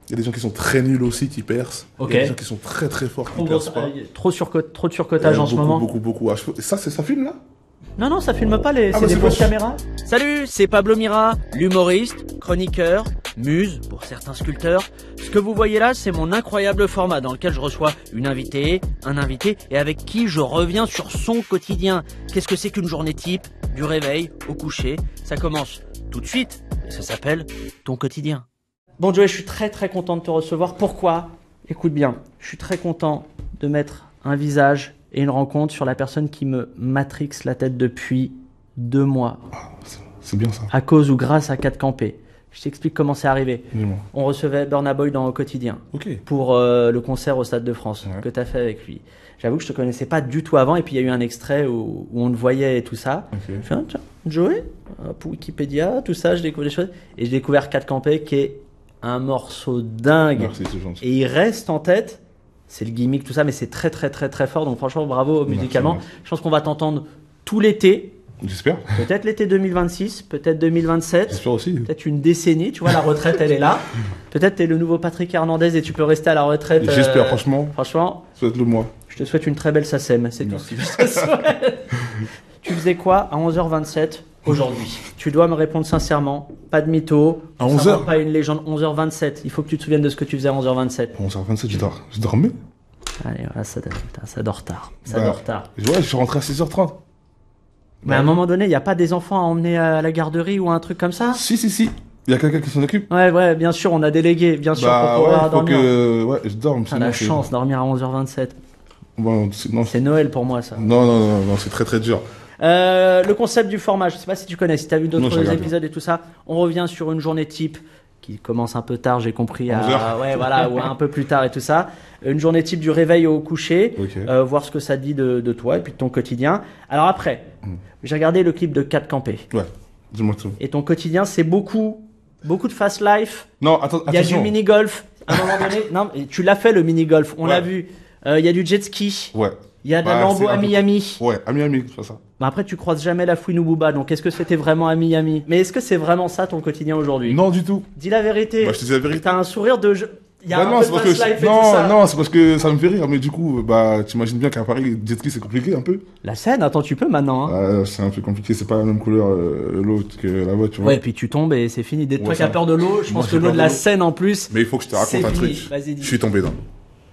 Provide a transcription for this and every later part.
Il y a des gens qui sont très nuls aussi, qui percent. Ok. Il y a des gens qui sont très très forts, qui percent pas. Trop de surcotage en ce moment. Beaucoup. Ah, et ça, ça filme là? Non, ça filme pas, Ah, c'est bah, des c'est fausses bon. caméras. Salut, c'est Pablo Mira, l'humoriste, chroniqueur, muse pour certains sculpteurs. Ce que vous voyez là, c'est mon incroyable format dans lequel je reçois une invitée, un invité et avec qui je reviens sur son quotidien. Qu'est-ce que c'est qu'une journée type, du réveil au coucher? Ça commence tout de suite et ça s'appelle ton quotidien. Bon Joey, je suis très content de te recevoir. Pourquoi? Écoute bien, je suis très content de mettre un visage et une rencontre sur la personne qui me matrixe la tête depuis 2 mois. Ah, c'est bien ça. À cause ou grâce à 4 Campé. Je t'explique comment c'est arrivé. Dis-moi. On recevait Burna Boy dans Au Quotidien Ok. pour le concert au Stade de France Ouais. que tu as fait avec lui. J'avoue que je te connaissais pas du tout avant et puis il y a eu un extrait où on te voyait et tout ça. Ok. Je fais, ah, tiens, Joey, pour Wikipédia, tout ça, je découvre des choses. Et j'ai découvert 4 Campé qui est un morceau dingue. Merci, c'est gentil. Et il reste en tête. C'est le gimmick, tout ça, mais c'est très fort. Donc franchement, bravo musicalement. Merci. Je pense qu'on va t'entendre tout l'été. J'espère. Peut-être l'été 2026, peut-être 2027. J'espère aussi. Peut-être une décennie, tu vois, la retraite, elle est là. Peut-être t'es le nouveau Patrick Hernandez et tu peux rester à la retraite. J'espère, franchement. Franchement, Souhaite-le moi. je te souhaite une très belle SACEM, c'est tout ce que je te souhaite. Tu faisais quoi à 11h27 aujourd'hui? Tu dois me répondre sincèrement, pas de mytho. À Ça 11h? va pas une légende, 11h27. Il faut que tu te souviennes de ce que tu faisais à 11h27. Bon, ça va 27, je dormais. Allez, voilà, ça dort tard. Ça Bah, dort tard. Ouais, je suis rentré à 6h30. Mais à un moment donné, il n'y a pas des enfants à emmener à la garderie ou un truc comme ça? Si. Il y a quelqu'un qui s'en occupe. Ouais, bien sûr, on a délégué, bien sûr, Bah, pour pouvoir ouais, faut dormir. que. Ouais, je dorme. Ah, la chance, dormir à 11h27. Bon, non, C'est Noël pour moi, ça. non, c'est très dur. Le concept du format, je sais pas si tu connais, si tu as vu Non, je d'autres regarde. épisodes et tout ça. On revient sur une journée type qui commence un peu tard, j'ai compris, 11 heures. ouais, voilà, ou un peu plus tard et tout ça. Une journée type du réveil au coucher, Ok. voir ce que ça dit de toi et puis de ton quotidien. Alors après, j'ai regardé le clip de 4 Campé. Ouais, dis-moi tout. Et ton quotidien, c'est beaucoup de fast life. Non, attends, Il y a du attention. mini-golf. À un moment donné, non, mais tu l'as fait le mini-golf, on Ouais. l'a vu. Il y a du jet ski. Ouais. Il y a de la Bah, Lambo c'est à un peu- Miami. Ouais, à Miami, c'est ça. Bah après, tu croises jamais la fouine ou Booba, donc est-ce que c'était vraiment à Miami? Mais est-ce que c'est vraiment ça ton quotidien aujourd'hui? Non, du tout. Dis la vérité. Bah, je te dis la vérité. T'as un sourire de. Il y a Bah un non, peu c'est de parce fast que life et tout ça. non, c'est parce que ça me fait rire, mais du coup, bah, t'imagines bien qu'à Paris, jet ski c'est compliqué un peu. La scène, attends, tu peux maintenant. Hein. C'est un peu compliqué, c'est pas la même couleur l'eau que là-bas, tu vois. Ouais, et puis tu tombes et c'est fini. Dès que Ouais, toi qui as ça. peur de l'eau, je Moi, pense j'ai que l'eau peur de de la l'eau. Seine en plus. Mais il faut que je te raconte c'est un fini. truc. Vas-y, dis. Je suis tombé dedans.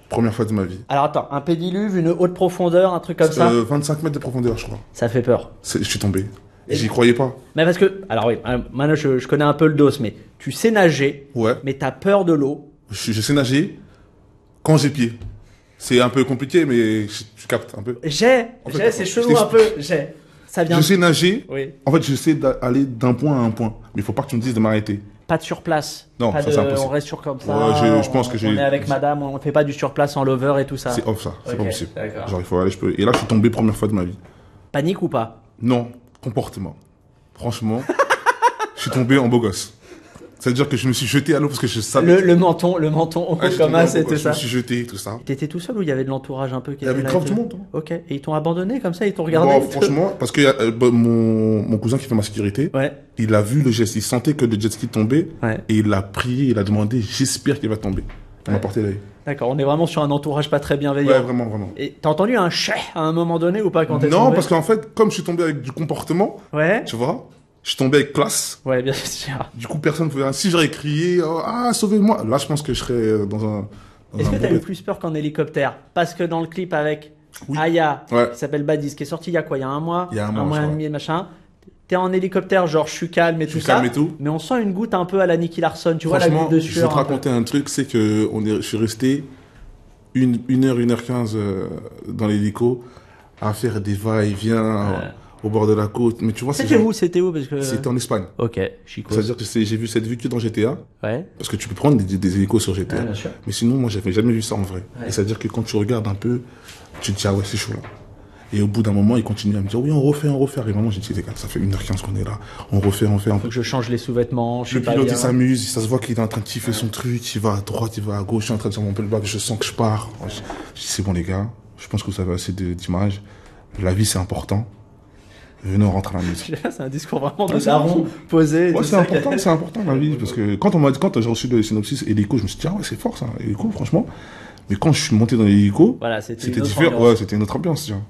Première fois de ma vie. Alors attends, un pédiluve, une haute profondeur, un truc comme ça, 25 mètres de profondeur, je crois. ça fait peur. Je suis tombé. Et j'y croyais pas. Mais parce que, alors oui, maintenant je connais un peu le dos, mais tu sais nager, Ouais. mais t'as peur de l'eau. Je sais nager quand j'ai pied. C'est un peu compliqué, mais tu captes un peu. En fait, c'est je chelou un peu, Ça vient. Je sais nager. Oui. En fait, je sais aller d'un point à un point. Mais il faut pas que tu me dises de m'arrêter. Pas de surplace. Non, Pas ça, c'est impossible. on reste sur comme ça. Ouais, je pense que on j'ai- est avec madame, on fait pas du surplace en lover et tout ça. C'est off ça, c'est Ok, pas possible. d'accord. Genre il faut aller, je peux. Et là, je suis tombé première fois de ma vie. Panique ou pas? Non, comportement. Franchement, je suis tombé en beau gosse. C'est-à-dire que je me suis jeté à l'eau parce que je savais. Le menton haut Ouais, je suis comme tombé en as beau et tout gosse. Je ça. me suis jeté, tout ça. T'étais tout seul ou il y avait de l'entourage un peu qui Il y avait était là grave et du tout monde, hein. Ok. Et ils t'ont abandonné comme ça, ils t'ont regardé. Bon, franchement, parce que mon cousin qui fait ma sécurité, Ouais. il a vu le jet ski, il sentait que le jet ski tombait, Ouais. et il a prié, il a demandé, j'espère qu'il va tomber. Il m'a porté l'œil. D'accord, on est vraiment sur un entourage pas très bienveillant. Ouais, vraiment, vraiment. Et t'as entendu un chais à un moment donné ou pas quand t'es Non, tombé? parce qu'en fait, comme je suis tombé avec du comportement, Ouais. tu vois, je suis tombé avec classe. Ouais, bien sûr. Du coup, personne ne pouvait. Si j'aurais crié, oh, ah, sauvez-moi, là, je pense que je serais dans un. Est-ce que t'as eu plus peur qu'en hélicoptère? Parce que dans le clip avec Aya, Ouais. qui s'appelle Badis, qui est sorti il y a quoi? Il y a un mois? Il y a un mois, mois je et crois. demi, machin. T'es en hélicoptère, genre je suis calme et Je tout suis ça. calme et tout. Mais on sent une goutte un peu à la Nicky Larson, tu vois la Franchement, goutte de je vais sueur. te un peu. raconter un truc, c'est que je suis resté 1h15 dans l'hélico à faire des va-et-vient au bord de la côte. Mais tu vois, C'était où? C'était où? Parce que. C'était en Espagne. Ok, Chico. C'est-à-dire que j'ai vu cette vue que dans GTA, Ouais. parce que tu peux prendre des hélicos sur GTA. Ouais, bien sûr. Mais sinon, moi, j'avais jamais vu ça en vrai. Ouais. Et c'est-à-dire que quand tu regardes un peu, tu te dis, ah ouais, c'est chaud là. Et au bout d'un moment, il continue à me dire, oui, on refait. Et vraiment, j'ai dit, les gars, ça fait 1h15 qu'on est là. On refait. Faut que je change les sous-vêtements, je suis Le pas pilote, bien. il s'amuse, ça se voit qu'il est en train de kiffer son truc, il va à droite, il va à gauche, je suis en train de faire mon pullback, je sens que je pars. Je dis, c'est bon les gars, je pense que vous avez assez d'images, la vie c'est important. Venez, on rentre à la maison. C'est un discours vraiment de Ouais, c'est daron, important. posé. Ouais, c'est important la vie, parce que quand j'ai reçu le synopsis hélico, je me suis dit, ah ouais, c'est fort ça, hélico, franchement. Mais quand je suis monté dans l'hélico, Voilà, c'était c'était une autre différent. ambiance. Ouais, c'était une autre ambiance, tu vois.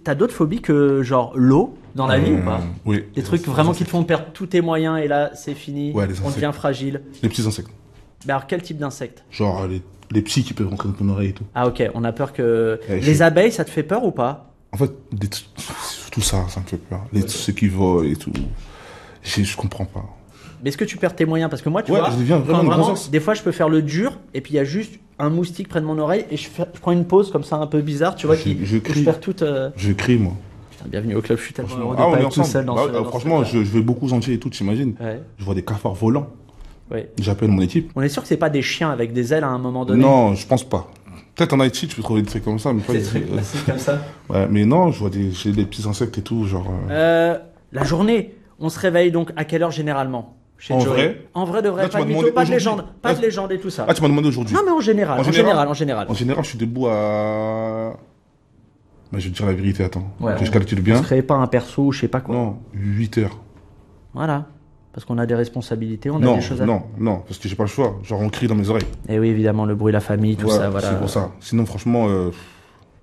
T'as d'autres phobies que genre l'eau dans la vie ou pas? Oui. Des trucs vraiment qui te font perdre tous tes moyens et là c'est fini, Ouais, les on insectes. devient fragile. Les petits insectes. Mais alors quel type d'insectes? Genre les petits qui peuvent rentrer dans ton oreille et tout. Ah ok, on a peur que... Ouais, Les abeilles, ça te fait peur ou pas? En fait, tout ça me fait peur. Ceux qui volent et tout. Je comprends pas. Mais est-ce que tu perds tes moyens? Parce que moi, tu Ouais, vois, je deviens vraiment quand une grosse. des fois je peux faire le dur et puis il y a juste un moustique près de mon oreille et je prends une pause comme ça un peu bizarre, tu vois, Je où je crie. perds toute... Je crie, moi. Putain, bienvenue au club, je suis tellement Franchement. heureux de Ah, pas on est être tout ensemble. seul dans Bah, ce... dans ce franchement, truc-là. je vais beaucoup entier et tout, t'imagines. Ouais, Je vois des cafards volants. ouais. J'appelle mon équipe. On est sûr que c'est pas des chiens avec des ailes à un moment donné? Non, je pense pas. Peut-être en Haïti, tu peux trouver des trucs comme ça, mais pas Des ici. trucs classiques comme ça. Ouais, mais non, j'ai des petits insectes et tout, genre. La journée, on se réveille donc à quelle heure généralement chez En Joey? vrai En vrai de vrai, Là, tu pas de m'as mytho, demandé pas de aujourd'hui. légende, pas de Ah, légende et tout ça. Ah, tu m'as demandé aujourd'hui. Non mais en général, En en général général, en général. En général, je suis debout à. Bah, je vais te dire la vérité, attends. Ouais, Que je calcule On bien. se crée pas un perso, je sais pas quoi. Non, 8 heures. Voilà. Parce qu'on a des responsabilités, on a Non, des choses à non, parce que j'ai pas le choix. Genre, on crie dans mes oreilles. Et oui, évidemment, le bruit, la famille, tout Ouais, ça, voilà. C'est pour ça. Sinon, franchement,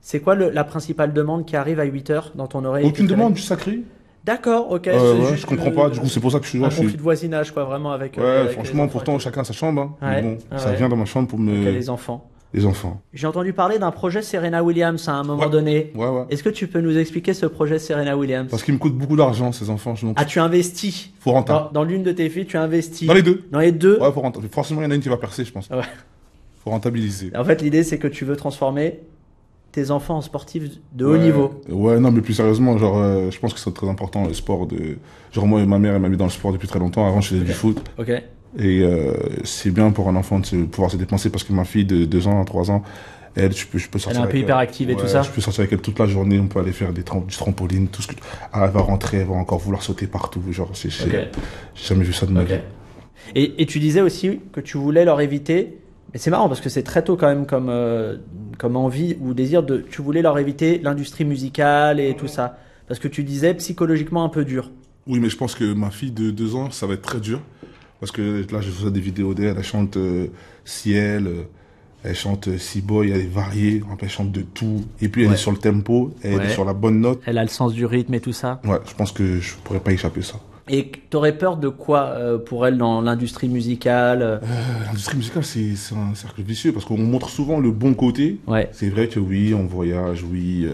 C'est quoi la principale demande qui arrive à 8 heures dans ton oreille? aucune qui te demande, réveille juste ça crie. D'accord, ok. Ouais, c'est ouais, juste je comprends pas. Du coup, c'est pour ça que je suis là. un je suis- conflit de voisinage, quoi, vraiment, avec... Ouais, avec les franchement, enfants pourtant, et tout. chacun a sa chambre. Hein. Ouais, Mais bon, ça ouais. vient dans ma chambre pour Ok, me. les enfants. Les enfants. J'ai entendu parler d'un projet Serena Williams à un moment Ouais. donné. Ouais, ouais. Est-ce que tu peux nous expliquer ce projet Serena Williams? Parce qu'il me coûte beaucoup d'argent, ces enfants. Donc, Ah, tu investis. faut rentable. Dans l'une de tes filles, tu investis. Dans les deux. Dans les deux. Ouais, faut rentable. Forcément, il y en a une qui va percer, je pense. Ouais. Faut rentabiliser. En fait, l'idée, c'est que tu veux transformer tes enfants en sportifs de haut Ouais. niveau. Ouais, non, mais plus sérieusement, genre, je pense que c'est très important, le sport de. Genre, moi, ma mère, elle m'a mis dans le sport depuis très longtemps. Avant, je faisais du foot. Ok. Et c'est bien pour un enfant de pouvoir se dépenser parce que ma fille de 2 ans à 3 ans, elle, je peux sortir. Elle est un peu avec hyperactive et Ouais, tout ça. Je peux sortir avec elle toute la journée. On peut aller faire du trampoline, tout ce que. Ah, elle va rentrer, elle va encore vouloir sauter partout. Genre, j'ai jamais vu ça de ma Ok. vie. Et tu disais aussi que tu voulais leur éviter, mais c'est marrant parce que c'est très tôt quand même comme envie ou désir tu voulais leur éviter l'industrie musicale et tout ça. Parce que tu disais psychologiquement un peu dur. Oui, mais je pense que ma fille de 2 ans, ça va être très dur. Parce que là, je faisais des vidéos d'elle, elle chante Ciel, elle chante C-Boy, elle est variée, elle chante de tout. Et puis elle Ouais. est sur le tempo, elle Ouais. est sur la bonne note. Elle a le sens du rythme et tout ça. Ouais, je pense que je pourrais pas échapper ça. Et t'aurais peur de quoi pour elle dans l'industrie musicale? L'industrie musicale, c'est un cercle vicieux parce qu'on montre souvent le bon côté. Ouais, C'est vrai que oui, on voyage, oui,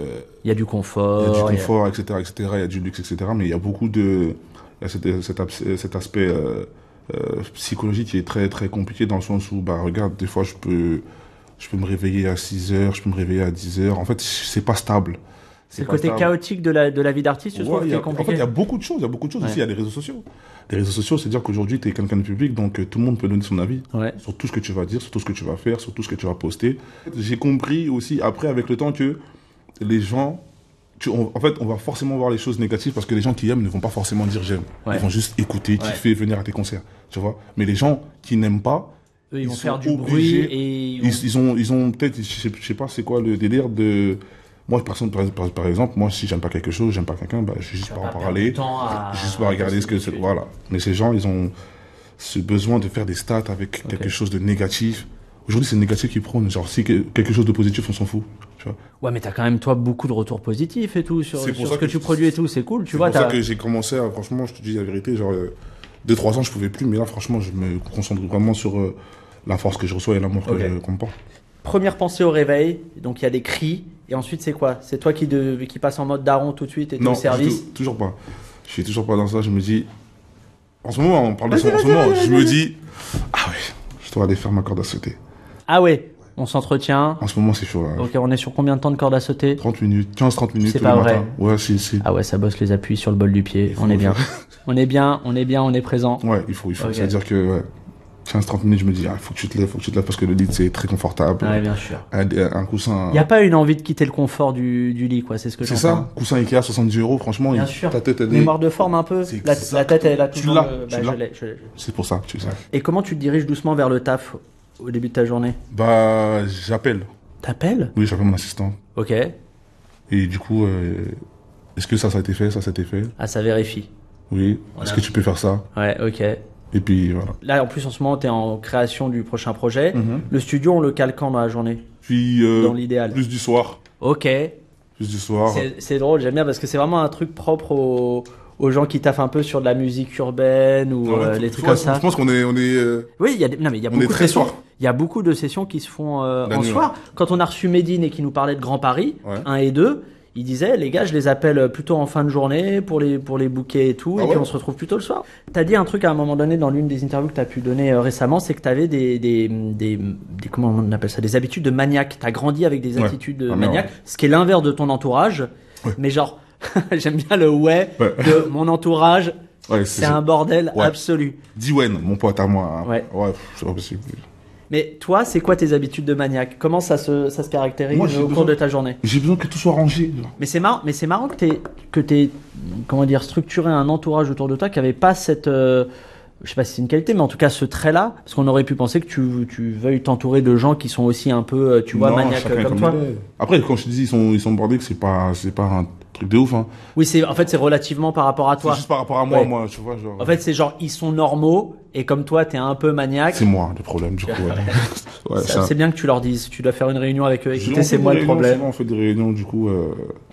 il y a du il y confort. a du il y a- confort, etc., etc., il y a du luxe, etc., mais il y a beaucoup de... Il y a cet aspect psychologique qui est très, très compliqué dans le sens où, bah, regarde, des fois, je peux me réveiller à 6 heures, je peux me réveiller à 10 heures. En fait, c'est pas stable. C'est le pas côté stable. chaotique de la vie d'artiste, tu Ouais, trouves, qui est en fait, compliqué? il y a beaucoup de choses. Il y a beaucoup de choses Ouais. aussi. Il y a les réseaux sociaux. Les réseaux sociaux, c'est-à-dire qu'aujourd'hui, tu es quelqu'un de public, donc tout le monde peut donner son avis Ouais. sur tout ce que tu vas dire, sur tout ce que tu vas faire, sur tout ce que tu vas poster. J'ai compris aussi, après, avec le temps, que les gens... en fait, on va forcément voir les choses négatives parce que les gens qui aiment ne vont pas forcément dire j'aime. Ouais. Ils vont juste écouter, Ouais. kiffer, venir à tes concerts. Tu vois. Mais les gens qui n'aiment pas, Eux, ils vont sont faire du bruit obligés- et ils ont peut-être, je sais pas c'est quoi le délire de... Moi, par exemple, moi, si j'aime pas quelque chose, j'aime pas quelqu'un, bah, je vais juste pas en parler. Juste pas regarder ce que c'est. Voilà. Mais ces gens, ils ont ce besoin de faire des stats avec quelque chose de négatif. Aujourd'hui, c'est le négatif qui prône. Genre, si quelque chose de positif, on s'en fout. Tu vois. Ouais, mais t'as quand même, toi, beaucoup de retours positifs et tout sur C'est pour ce ça que que tu produis et tout, c'est cool. Tu C'est vois, pour ça t'as... que j'ai commencé à, franchement, je te dis la vérité, genre, 2-3 ans, je pouvais plus, mais là, franchement, je me concentre vraiment sur la force que je reçois et l'amour Ok. qu'on me porte. Première pensée au réveil, donc il y a des cris, et ensuite c'est quoi? C'est toi qui passe en mode daron tout de suite et tout Non, le service? toujours pas. Je suis toujours pas dans ça. Je me dis, en ce moment, on parle de Vas-y, ça en ce vas-y, moment, vas-y, je me vas-y. dis, ah ouais, je dois aller faire ma corde à sauter. Ah ouais, on s'entretient. En ce moment, c'est chaud, là. Ok, on est sur combien de temps de corde à sauter? 30 minutes, 15-30 minutes C'est tous pas les vrai. matins. Ouais, si. Ah ouais, ça bosse les appuis sur le bol du pied, on est bien. On est bien, on est présent. Ouais, il faut. Ok. C'est-à-dire que, ouais, 15-30 minutes, je me dis, ah, faut que tu te lèves parce que le lit, c'est très confortable. Ouais, bien sûr. Un coussin. Il n'y a pas une envie de quitter le confort du lit, quoi, c'est ce que C'est j'entends. ça, coussin Ikea, 70 €, franchement, Bien sûr. ta tête, elle est... Mémoire de forme un peu. C'est La tête, elle a Tu toujours... l'as, le- tu bah, l'as. je l'ai. C'est pour ça, tu sais. Et comment tu te diriges doucement vers le taf au début de ta journée? J'appelle. T'appelles? Oui, j'appelle mon assistant. Ok. Et du coup, Est-ce que ça a été fait, ça a été fait? Ah, ça vérifie. Oui. Est-ce que tu peux faire ça? Ouais, ok. Et puis voilà. Là, en plus, en ce moment, tu es en création du prochain projet. Le studio, on le cale quand dans la journée? Puis, dans l'idéal. Plus du soir. Ok. Plus du soir. C'est drôle, j'aime bien parce que c'est vraiment un truc propre aux gens qui taffent un peu sur de la musique urbaine ou les trucs comme ça. Je pense qu'on est. Oui, il y a beaucoup de sessions. Il y a beaucoup de sessions qui se font en soir. Quand on a reçu Medine et qui nous parlait de Grand Paris, 1 et 2, il disait, les gars, je les appelle plutôt en fin de journée pour les bouquets et tout, et puis on se retrouve plutôt le soir. T'as dit un truc à un moment donné dans l'une des interviews que t'as pu donner récemment, c'est que t'avais des comment on appelle ça, des habitudes de maniaque. T'as grandi avec des attitudes de maniaque, ce qui est l'inverse de ton entourage, mais genre, j'aime bien le de mon entourage. C'est un bordel absolu. Diwen, mon pote à moi. Hein. Ouais, c'est pas possible. Mais toi, c'est quoi tes habitudes de maniaque? Comment ça se caractérise au cours de ta journée? J'ai besoin que tout soit rangé. Mais c'est marrant que t'aies comment dire, structuré un entourage autour de toi qui avait pas cette, je sais pas si c'est une qualité, mais en tout cas ce trait-là, parce qu'on aurait pu penser que tu veuilles t'entourer de gens qui sont aussi un peu, tu vois, maniaques comme toi. Après, quand je te dis ils sont bordés, c'est pas un truc de ouf. Hein. Oui, c'est relativement par rapport à toi. C'est juste par rapport à moi, moi, tu vois. Genre, en fait, c'est genre ils sont normaux et comme toi, t'es un peu maniaque. C'est moi le problème du coup. C'est bien que tu leur dises. Tu dois faire une réunion avec eux. Écoutez, c'est moi le problème. On fait des réunions, du coup,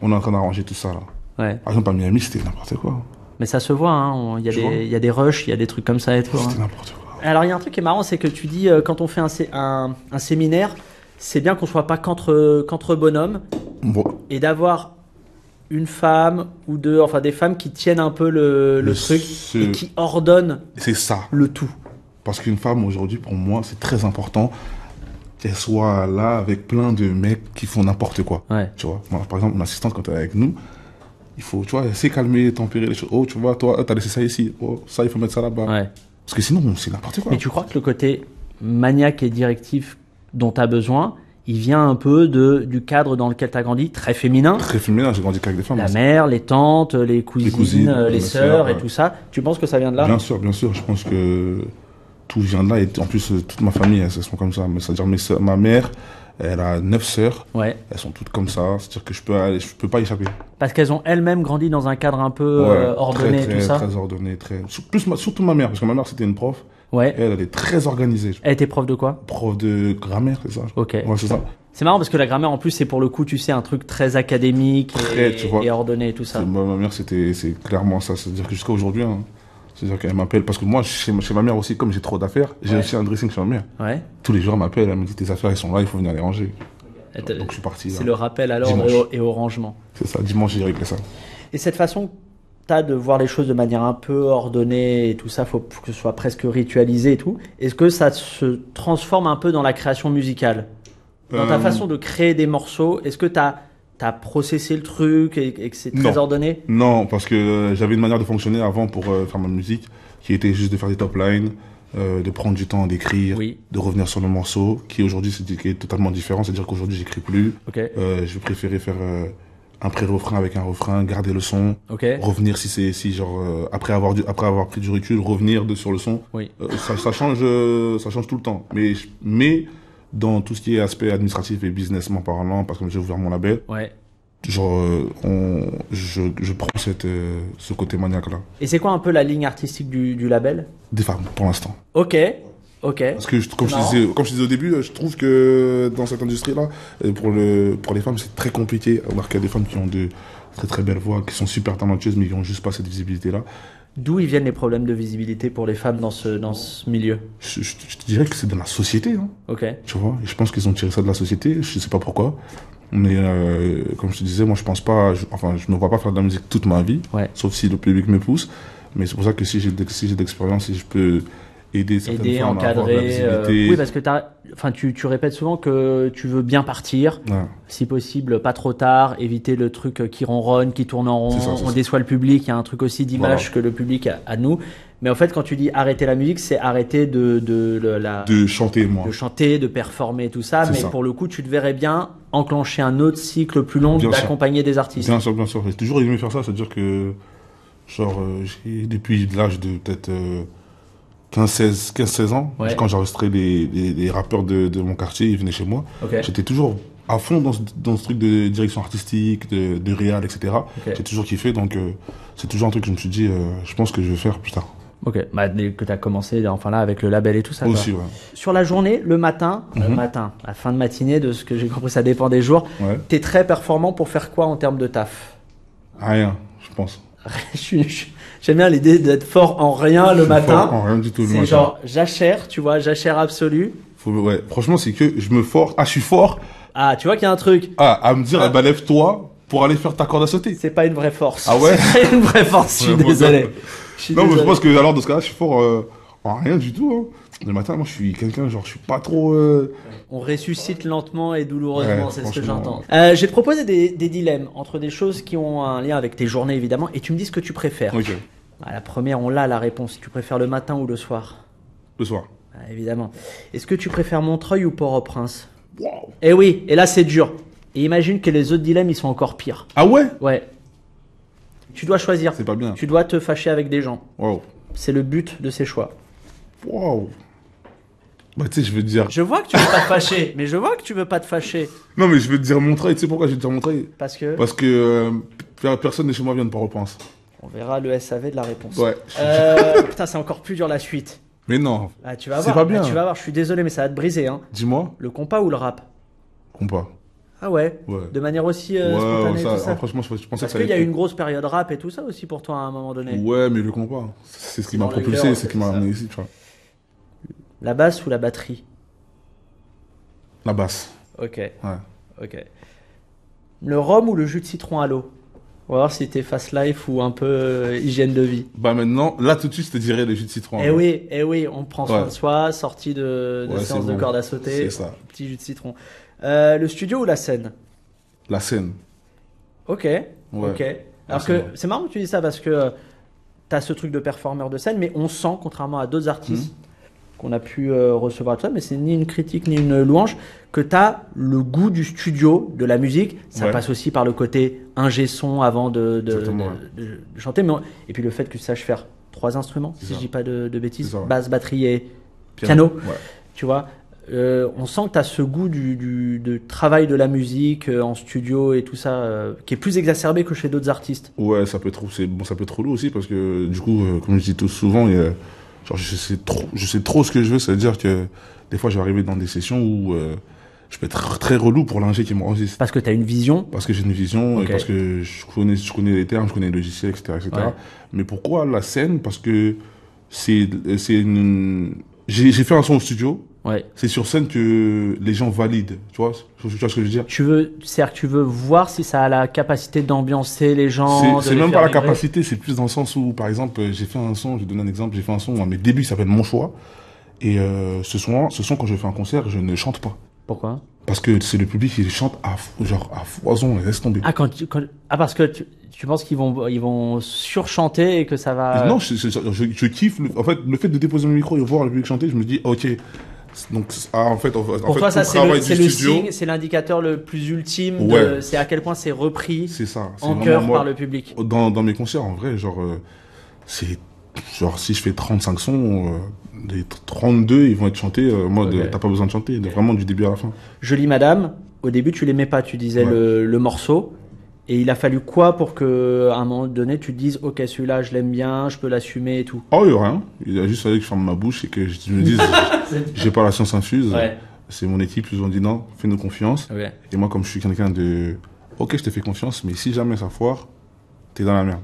on est en train d'arranger tout ça là. Ouais. Par exemple, à Miami, c'était n'importe quoi. Mais ça se voit, hein. Il y a des rushs, il y a des trucs comme ça et tout. C'était n'importe quoi. Alors, il y a un truc qui est marrant, c'est que tu dis, quand on fait un séminaire, c'est bien qu'on soit pas qu'entre bonhommes. Bon. Et d'avoir une femme ou deux, enfin des femmes qui tiennent un peu le truc et qui ordonnent le tout. Parce qu'une femme, aujourd'hui, pour moi, c'est très important qu'elle soit là avec plein de mecs qui font n'importe quoi. Ouais. Tu vois, moi, par exemple, mon assistante, quand elle est avec nous, il faut, tu vois, essayer de calmer, tempérer les choses. Oh, tu vois, toi, t'as laissé ça ici. Oh, ça, il faut mettre ça là-bas. Ouais. Parce que sinon, c'est n'importe quoi. Mais tu crois que le côté maniaque et directif dont tu as besoin, il vient un peu du cadre dans lequel tu as grandi, très féminin? Très féminin, j'ai grandi qu'avec des femmes. La mère, les tantes, les cousines, les sœurs et tout ça. Tu penses que ça vient de là? Bien sûr. Je pense que tout vient de là. Et en plus, toute ma famille, elles sont comme ça. C'est-à-dire ma mère, elle a 9 sœurs. Ouais. Elles sont toutes comme ça. C'est-à-dire que je peux pas échapper. Parce qu'elles ont elles-mêmes grandi dans un cadre un peu ordonné et tout ça? Très ordonné. Surtout ma mère, parce que ma mère, c'était une prof. Ouais. Elle est très organisée. Elle était prof de quoi? Prof de grammaire, c'est ça. Ok. Ouais, c'est ça. C'est marrant parce que la grammaire, en plus, c'est pour le coup, tu sais, un truc très académique et ordonné et tout ça. Ma mère, c'est clairement ça. C'est-à-dire que jusqu'à aujourd'hui, hein, c'est-à-dire qu'elle m'appelle, parce que moi, chez ma mère aussi, comme j'ai trop d'affaires, j'ai aussi un dressing chez ma mère. Ouais. Tous les jours, elle m'appelle, elle me dit, tes affaires, elles sont là, il faut venir les ranger. Donc je suis parti. C'est le rappel à l'ordre et au rangement. C'est ça, dimanche, j'ai réglé ça. Et cette façon de voir les choses de manière un peu ordonnée et tout ça, faut que ce soit presque ritualisé et tout. Est-ce que ça se transforme un peu dans la création musicale? Dans ta façon de créer des morceaux, est-ce que t'as processé le truc et que c'est très ordonné? Non, parce que j'avais une manière de fonctionner avant pour faire ma musique, qui était juste de faire des top lines, de prendre du temps d'écrire, de revenir sur le morceau, qui aujourd'hui est totalement différent. C'est-à-dire qu'aujourd'hui, j'écris plus. Okay. Je préférais faire un pré-refrain avec un refrain, garder le son, revenir après avoir pris du recul, revenir sur le son. Oui. Ça change tout le temps. Mais dans tout ce qui est aspect administratif et businessment parlant, parce que comme j'ai ouvert mon label, je prends ce côté maniaque-là. Et c'est quoi un peu la ligne artistique du label? Des femmes, pour l'instant. Ok. Parce que, comme je disais au début, je trouve que dans cette industrie-là, pour les femmes, c'est très compliqué. Alors qu'il y a des femmes qui ont de très très belles voix, qui sont super talentueuses, mais qui n'ont juste pas cette visibilité-là. D'où ils viennent les problèmes de visibilité pour les femmes dans ce milieu? Je te dirais que c'est de la société. Hein. Ok. Tu vois, et je pense qu'ils ont tiré ça de la société. Je sais pas pourquoi. Mais comme je te disais, moi je pense pas. Je me vois pas faire de la musique toute ma vie. Ouais. Sauf si le public me pousse. Mais c'est pour ça que si j'ai d'expérience, si je peux aider certaines femmes à avoir de la visibilité. Oui, parce que tu répètes souvent que tu veux bien partir, si possible, pas trop tard, éviter le truc qui ronronne, qui tourne en rond, on déçoit le public, il y a un truc aussi d'image que le public a à nous. Mais en fait, quand tu dis arrêter la musique, c'est arrêter de chanter, moi. De chanter, de performer, tout ça. Mais pour le coup, tu te verrais bien enclencher un autre cycle plus long d'accompagner des artistes. Bien sûr, bien sûr. J'ai toujours aimé faire ça, c'est-à-dire que, depuis l'âge de peut-être 15-16 ans, quand j'enregistrais les rappeurs de mon quartier, ils venaient chez moi. J'étais toujours à fond dans ce truc de direction artistique, de réal, etc. Okay. J'ai toujours kiffé, donc c'est toujours un truc que je me suis dit, je pense que je vais faire plus tard. Ok, bah, dès que tu as commencé, enfin là, avec le label et tout ça. Aussi, ouais. Sur la journée, le matin, la fin de matinée, de ce que j'ai compris, ça dépend des jours. Ouais. T'es très performant pour faire quoi en termes de taf? Rien, je pense. J'aime bien l'idée d'être fort en rien le matin. Fort en rien du tout le matin. C'est genre jachère, tu vois, jachère absolue. Ouais, franchement, c'est que je me force. Ah, je suis fort. Ah, tu vois qu'il y a un truc. Ah, à me dire, bah lève-toi pour aller faire ta corde à sauter. C'est pas une vraie force. Ah ouais? C'est pas une vraie force, je suis désolé. Non, mais je pense que alors dans ce cas-là, je suis fort en rien du tout. Hein. Le matin, moi, je suis quelqu'un, genre, je suis pas trop. On ressuscite lentement et douloureusement, c'est ce que j'entends. Je vais te proposer des dilemmes entre des choses qui ont un lien avec tes journées, évidemment, et tu me dis ce que tu préfères. Ok. À la première, on l'a la réponse. Tu préfères le matin ou le soir? Le soir. Évidemment. Est-ce que tu préfères Montreuil ou Port-au-Prince? Wow. Eh oui, et là, c'est dur. Et imagine que les autres dilemmes, ils sont encore pires. Ah ouais? Ouais. Tu dois choisir. C'est pas bien. Tu dois te fâcher avec des gens. Wow. C'est le but de ces choix. Wow. Bah, tu sais, je veux te dire. Je vois que tu veux pas te fâcher, mais je vois que tu veux pas te fâcher. Non, mais je veux te dire Montreuil. Tu sais pourquoi je vais te dire Montreuil? Parce que personne de chez moi vient de Port-au-Prince. On verra le SAV de la réponse. Ouais. Putain, c'est encore plus dur la suite. Mais non. Ah, tu vas voir. C'est pas bien. Tu vas voir, je suis désolé, mais ça va te briser. Hein. Dis-moi. Le compas ou le rap? Compas. Ah ouais, De manière aussi spontanée ça, tout ça. Franchement, je pensais parce que ça qu'il y a eu une grosse période rap et tout ça aussi pour toi à un moment donné. Ouais, mais le compas, c'est ce qui m'a propulsé, c'est ce qui m'a amené ici, tu vois. La basse ou la batterie? La basse. Ok. Ouais. Ok. Le rhum ou le jus de citron à l'eau? On va voir si t'es fast life ou un peu hygiène de vie. Bah maintenant, là tout de suite, je te dirais le jus de citron. Eh oui, on prend soin de soi, sortie de séance de corde à sauter. C'est ça. Petit jus de citron. Le studio ou la scène? La scène. Ok. Alors que c'est marrant que tu dis ça parce que t'as ce truc de performeur de scène, mais on sent, contrairement à d'autres artistes qu'on a pu recevoir tout ça, mais c'est ni une critique ni une louange, que t'as le goût du studio, de la musique. Ça passe aussi par le côté ingé son avant de chanter, et puis le fait que tu saches faire 3 instruments, si je dis pas de bêtises, basse, batterie et piano. Tu vois. On sent que tu as ce goût de travail de la musique en studio et tout ça, qui est plus exacerbé que chez d'autres artistes. Ouais, ça peut être relou aussi parce que du coup, comme je dis tout souvent, genre je sais trop ce que je veux. Ça veut dire que des fois, je vais arriver dans des sessions où je peux être très relou pour l'ingé qui m'enregistre. Parce que tu as une vision. Parce que j'ai une vision, et parce que je connais les termes, je connais les logiciels, etc., etc. Ouais. Mais pourquoi la scène? Parce que j'ai fait un son au studio. Ouais. C'est sur scène que les gens valident, tu vois ce que je veux dire? C'est-à-dire que tu veux voir si ça a la capacité d'ambiancer les gens. C'est même pas la capacité, c'est plus dans le sens où, par exemple, j'ai fait un son, je vais donner un exemple, j'ai fait un son à mes débuts, il s'appelle Mon Choix. Et ce son, quand je fais un concert, je ne chante pas. Pourquoi? Parce que c'est le public qui chante à foison, laisse tomber. Parce que tu penses qu'ils vont surchanter et que ça va... Non, je kiffe. En fait, le fait de déposer mon micro et voir le public chanter, je me dis, ok. Donc, en fait, pour toi, ça, c'est le signe, c'est l'indicateur le plus ultime c'est à quel point c'est repris en chœur par le public. Dans mes concerts, en vrai, si je fais 35 sons, les 32, ils vont être chantés, t'as pas besoin de chanter, vraiment du début à la fin. Jolie Madame, au début, tu l'aimais pas, tu disais le morceau. Et il a fallu quoi pour que, à un moment donné, tu te dises, ok, celui-là, je l'aime bien, je peux l'assumer et tout? Oh, il y a rien. Il a juste fallu que je ferme ma bouche et que je me dise, j'ai pas la science infuse. Ouais. C'est mon équipe, ils ont dit non, fais-nous confiance. Okay. Et moi, comme je suis quelqu'un ok, je te fais confiance, mais si jamais ça foire, t'es dans la merde.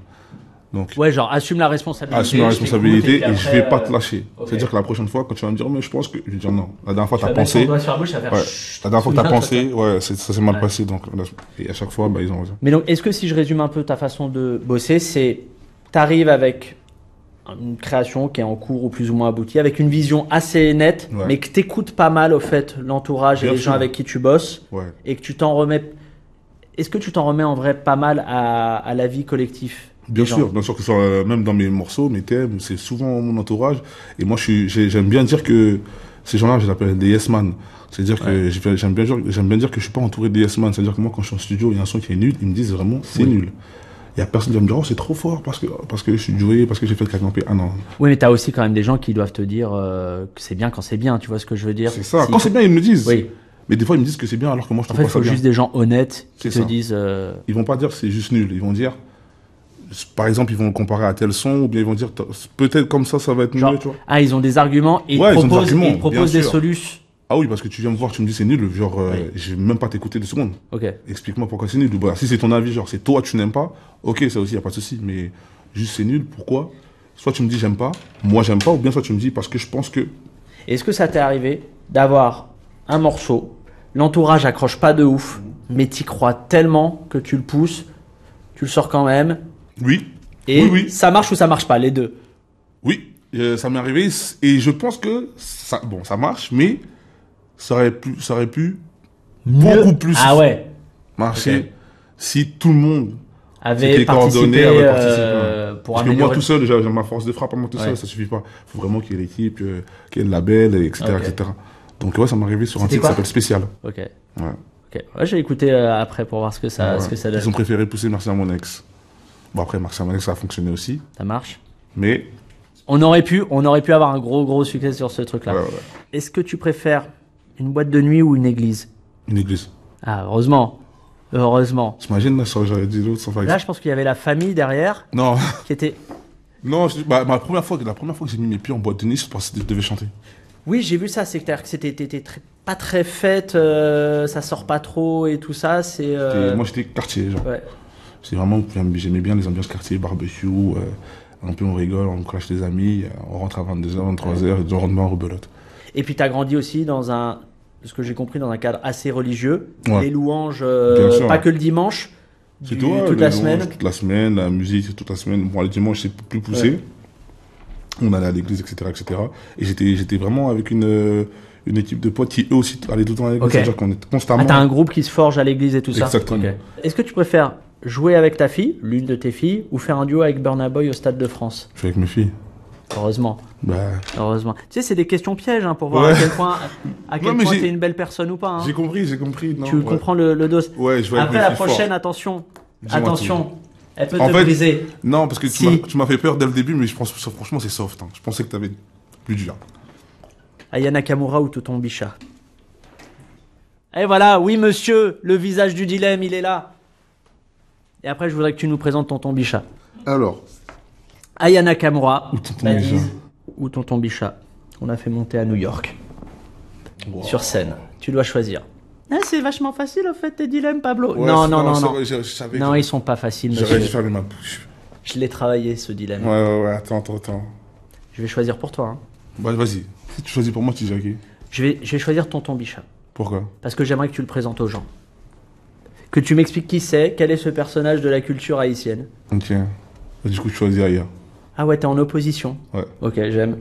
Donc, genre, assume la responsabilité. Assume la responsabilité et je vais pas te lâcher. Okay. C'est-à-dire que la prochaine fois, quand tu vas me dire, mais je pense que, je vais dire non. La dernière fois, t'as pensé. La dernière fois que t'as pensé, ça s'est mal passé, donc, et à chaque fois, ils ont raison. Mais donc, est-ce que si je résume un peu ta façon de bosser, c'est, t'arrives avec une création qui est en cours ou plus ou moins aboutie, avec une vision assez nette, mais que t'écoutes pas mal, au fait, l'entourage et les gens avec qui tu bosses, et que tu t'en remets, est-ce que tu t'en remets en vrai pas mal à la vie collective? Bien sûr que ce soit, même dans mes morceaux, mes thèmes, c'est souvent mon entourage. Et moi, j'aime bien dire que ces gens-là, je les appelle des yes man. C'est-à-dire que j'aime bien dire que je suis pas entouré des yes man. C'est-à-dire que moi, quand je suis en studio, il y a un son qui est nul, ils me disent vraiment, c'est nul. Il y a personne qui va me dire, oh, c'est trop fort parce que je suis doué, parce que j'ai fait le cacampé. Ah non. Oui, mais t'as aussi quand même des gens qui doivent te dire que c'est bien quand c'est bien, tu vois ce que je veux dire? C'est ça. Quand c'est bien, ils me le disent. Oui. Mais des fois, ils me disent que c'est bien alors que moi, je trouve pas ça bien. En fait, il faut juste des gens honnêtes qui te disent... Ils vont pas dire c'est juste nul. Ils vont dire, par exemple, ils vont le comparer à tel son, ou bien ils vont dire peut-être comme ça va être mieux, tu vois. Ah, ils ont des arguments et ils proposent des solutions. Ah oui, parce que tu viens me voir, tu me dis c'est nul, genre, je vais même pas t'écouter 2 secondes. Ok. Explique-moi pourquoi c'est nul. Bah, si c'est ton avis, genre, c'est toi, tu n'aimes pas, ok, ça aussi, y a pas de souci. Mais juste c'est nul, pourquoi? Soit tu me dis j'aime pas, moi j'aime pas, ou bien soit tu me dis parce que je pense que. Est-ce que ça t'est arrivé d'avoir un morceau, l'entourage accroche pas de ouf, mais t'y crois tellement que tu le pousses, tu le sors quand même? Oui. Et oui. Ça marche ou ça marche pas, les deux? Oui, ça m'est arrivé, et je pense que ça marche, mais ça aurait pu beaucoup plus marcher si tout le monde avait coordonné, avait participé. Pour Parce que moi tout seul, j'ai ma force de frappe à moi tout seul, ça suffit pas. Il faut vraiment qu'il y ait l'équipe, qu'il y ait le label, etc. etc. Donc ouais, ça m'est arrivé sur un titre qui s'appelle Spécial. Ok. Ouais, j'ai écouté après pour voir ce que ça donne. Ils ont préféré pousser Merci à mon ex. Bon après, Merci à mon ex, ça a fonctionné aussi. Ça marche. Mais... On aurait pu avoir un gros succès sur ce truc-là. Ouais. Est-ce que tu préfères une boîte de nuit ou une église? Une église. Ah, heureusement. T'imagines, là, j'aurais dit l'autre sans faire. Là, je pense qu'il y avait la famille derrière. Non. Qui était... Non, la première fois que j'ai mis mes pieds en boîte de nuit, je pensais que je devais chanter. Oui, j'ai vu ça. C'est-à-dire que c'était pas très fête, ça sort pas trop et tout ça. Moi, j'étais quartier, genre. Ouais. C'est vraiment, j'aimais bien les ambiances quartier, barbecue, un peu on rigole, on clash des amis, on rentre à 22h, 23h, et on rentre en rebelote. Et puis, t'as grandi aussi dans ce que j'ai compris, dans un cadre assez religieux. Ouais. Les louanges, sûr, pas que le dimanche. C'est toute la semaine. Toute la semaine, la musique, toute la semaine. Bon, le dimanche, c'est plus poussé. Ouais. On allait à l'église, etc., etc. Et j'étais vraiment avec une équipe de potes qui, eux aussi, allaient tout le temps à l'église. Okay. C'est-à-dire qu'on était constamment... Ah, t'as un groupe qui se forge à l'église et tout ça? Exactement. Okay. Est-ce que tu préfères jouer avec ta fille, l'une de tes filles, ou faire un duo avec Burna Boy au Stade de France? Je suis avec mes filles. Heureusement. Heureusement. Tu sais, c'est des questions pièges pour voir à quel point t'es une belle personne ou pas. Hein. J'ai compris. Non, tu comprends le dos. Ouais, je vois. Après la prochaine, attention, elle peut te briser. Non, parce que tu m'as fait peur dès le début, mais je pense franchement c'est soft. Hein. Je pensais que t'avais plus dur. Aya Nakamura ou Tonton Bicha? Et voilà, oui monsieur, le visage du dilemme, il est là. Et après, je voudrais que tu nous présentes Tonton Bicha. Alors, Aya Nakamura ou Tonton Bicha. On a fait monter à New York. Wow. Sur scène. Tu dois choisir. Ah, c'est vachement facile, au fait, tes dilemmes, Pablo. Ouais, non. Non, ils sont pas faciles, monsieur. J'aurais dû fermer ma bouche. Je l'ai travaillé, ce dilemme. Ouais, attends. Je vais choisir pour toi. Hein. Bah, vas-y. Si tu choisis pour moi, tu dis ok. Je vais choisir Tonton Bicha. Pourquoi? Parce que j'aimerais que tu le présentes aux gens. Que tu m'expliques qui c'est, quel est ce personnage de la culture haïtienne. Ok. Du coup, je choisis Aya. Ah ouais, t'es en opposition. Ouais. Ok, j'aime.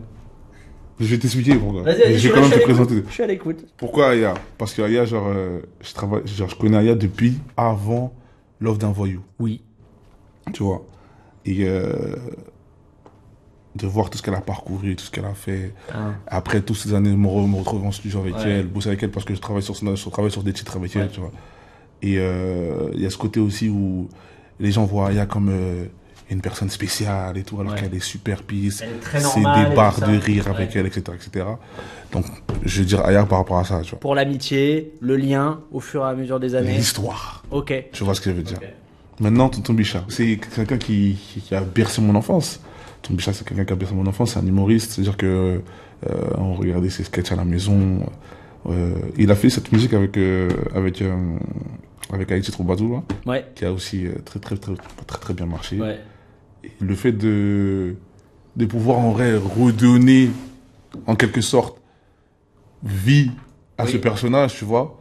Je vais t'expliquer pourquoi. Vas-y, je vais quand même te présenter. Je suis à l'écoute. Pourquoi Aya? Parce que Aya, je connais Aya depuis avant L'Offre d'un voyou. Oui. Tu vois. Et de voir tout ce qu'elle a parcouru, tout ce qu'elle a fait. Après toutes ces années, me retrouver en studio avec elle, bosser avec elle parce que je travaille sur des titres avec elle, tu vois. Et il y a ce côté aussi où les gens voient Aya comme une personne spéciale et tout, alors qu'elle est super pisse. C'est des barres de rire avec elle, etc., etc. Donc, je veux dire Aya par rapport à ça, tu vois. Pour l'amitié, le lien au fur et à mesure des années. L'histoire. Ok. Tu vois ce que je veux dire. Maintenant, Tonton Bicha, c'est quelqu'un qui a bercé mon enfance. Tonton Bicha, c'est quelqu'un qui a bercé mon enfance, c'est un humoriste, c'est-à-dire que on regardait ses sketchs à la maison. Il a fait cette musique avec Haïti Troubadour, qui a aussi très bien marché. Ouais. Et le fait de pouvoir en vrai redonner en quelque sorte vie à ce personnage, tu vois,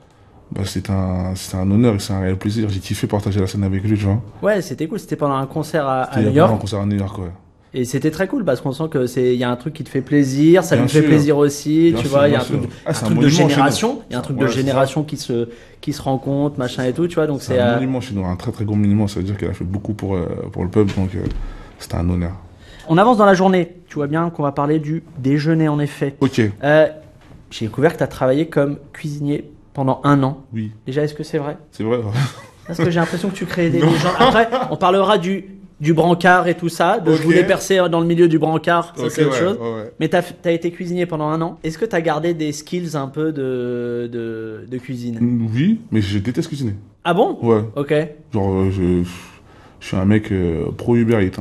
bah c'est un honneur et c'est un réel plaisir. J'ai kiffé partager la scène avec lui, tu vois. Ouais, c'était cool, c'était pendant un concert à New York. C'était un concert à New York, ouais. Et c'était très cool parce qu'on sent que il y a un truc qui te fait plaisir, ça lui fait plaisir aussi, tu vois, il y a un truc de génération, il y a un truc de génération qui se rencontre, machin et tout, tu vois, donc c'est un monument chez nous, un très très gros monument, ça veut dire qu'elle a fait beaucoup pour le peuple, donc c'était un honneur. On avance dans la journée, tu vois bien qu'on va parler du déjeuner en effet. Ok. J'ai découvert que tu as travaillé comme cuisinier pendant 1 an. Oui. Déjà, est-ce que c'est vrai? C'est vrai. Parce que j'ai l'impression que tu créais des légendes. Après, on parlera du du brancard et tout ça. Je voulais percer dans le milieu du brancard, ça c'est autre chose. Ouais. Mais t'as été cuisinier pendant 1 an. Est-ce que t'as gardé des skills un peu de cuisine? Oui, mais je déteste cuisiner. Ah bon? Ouais. Ok. Genre, je suis un mec pro Uber Eats.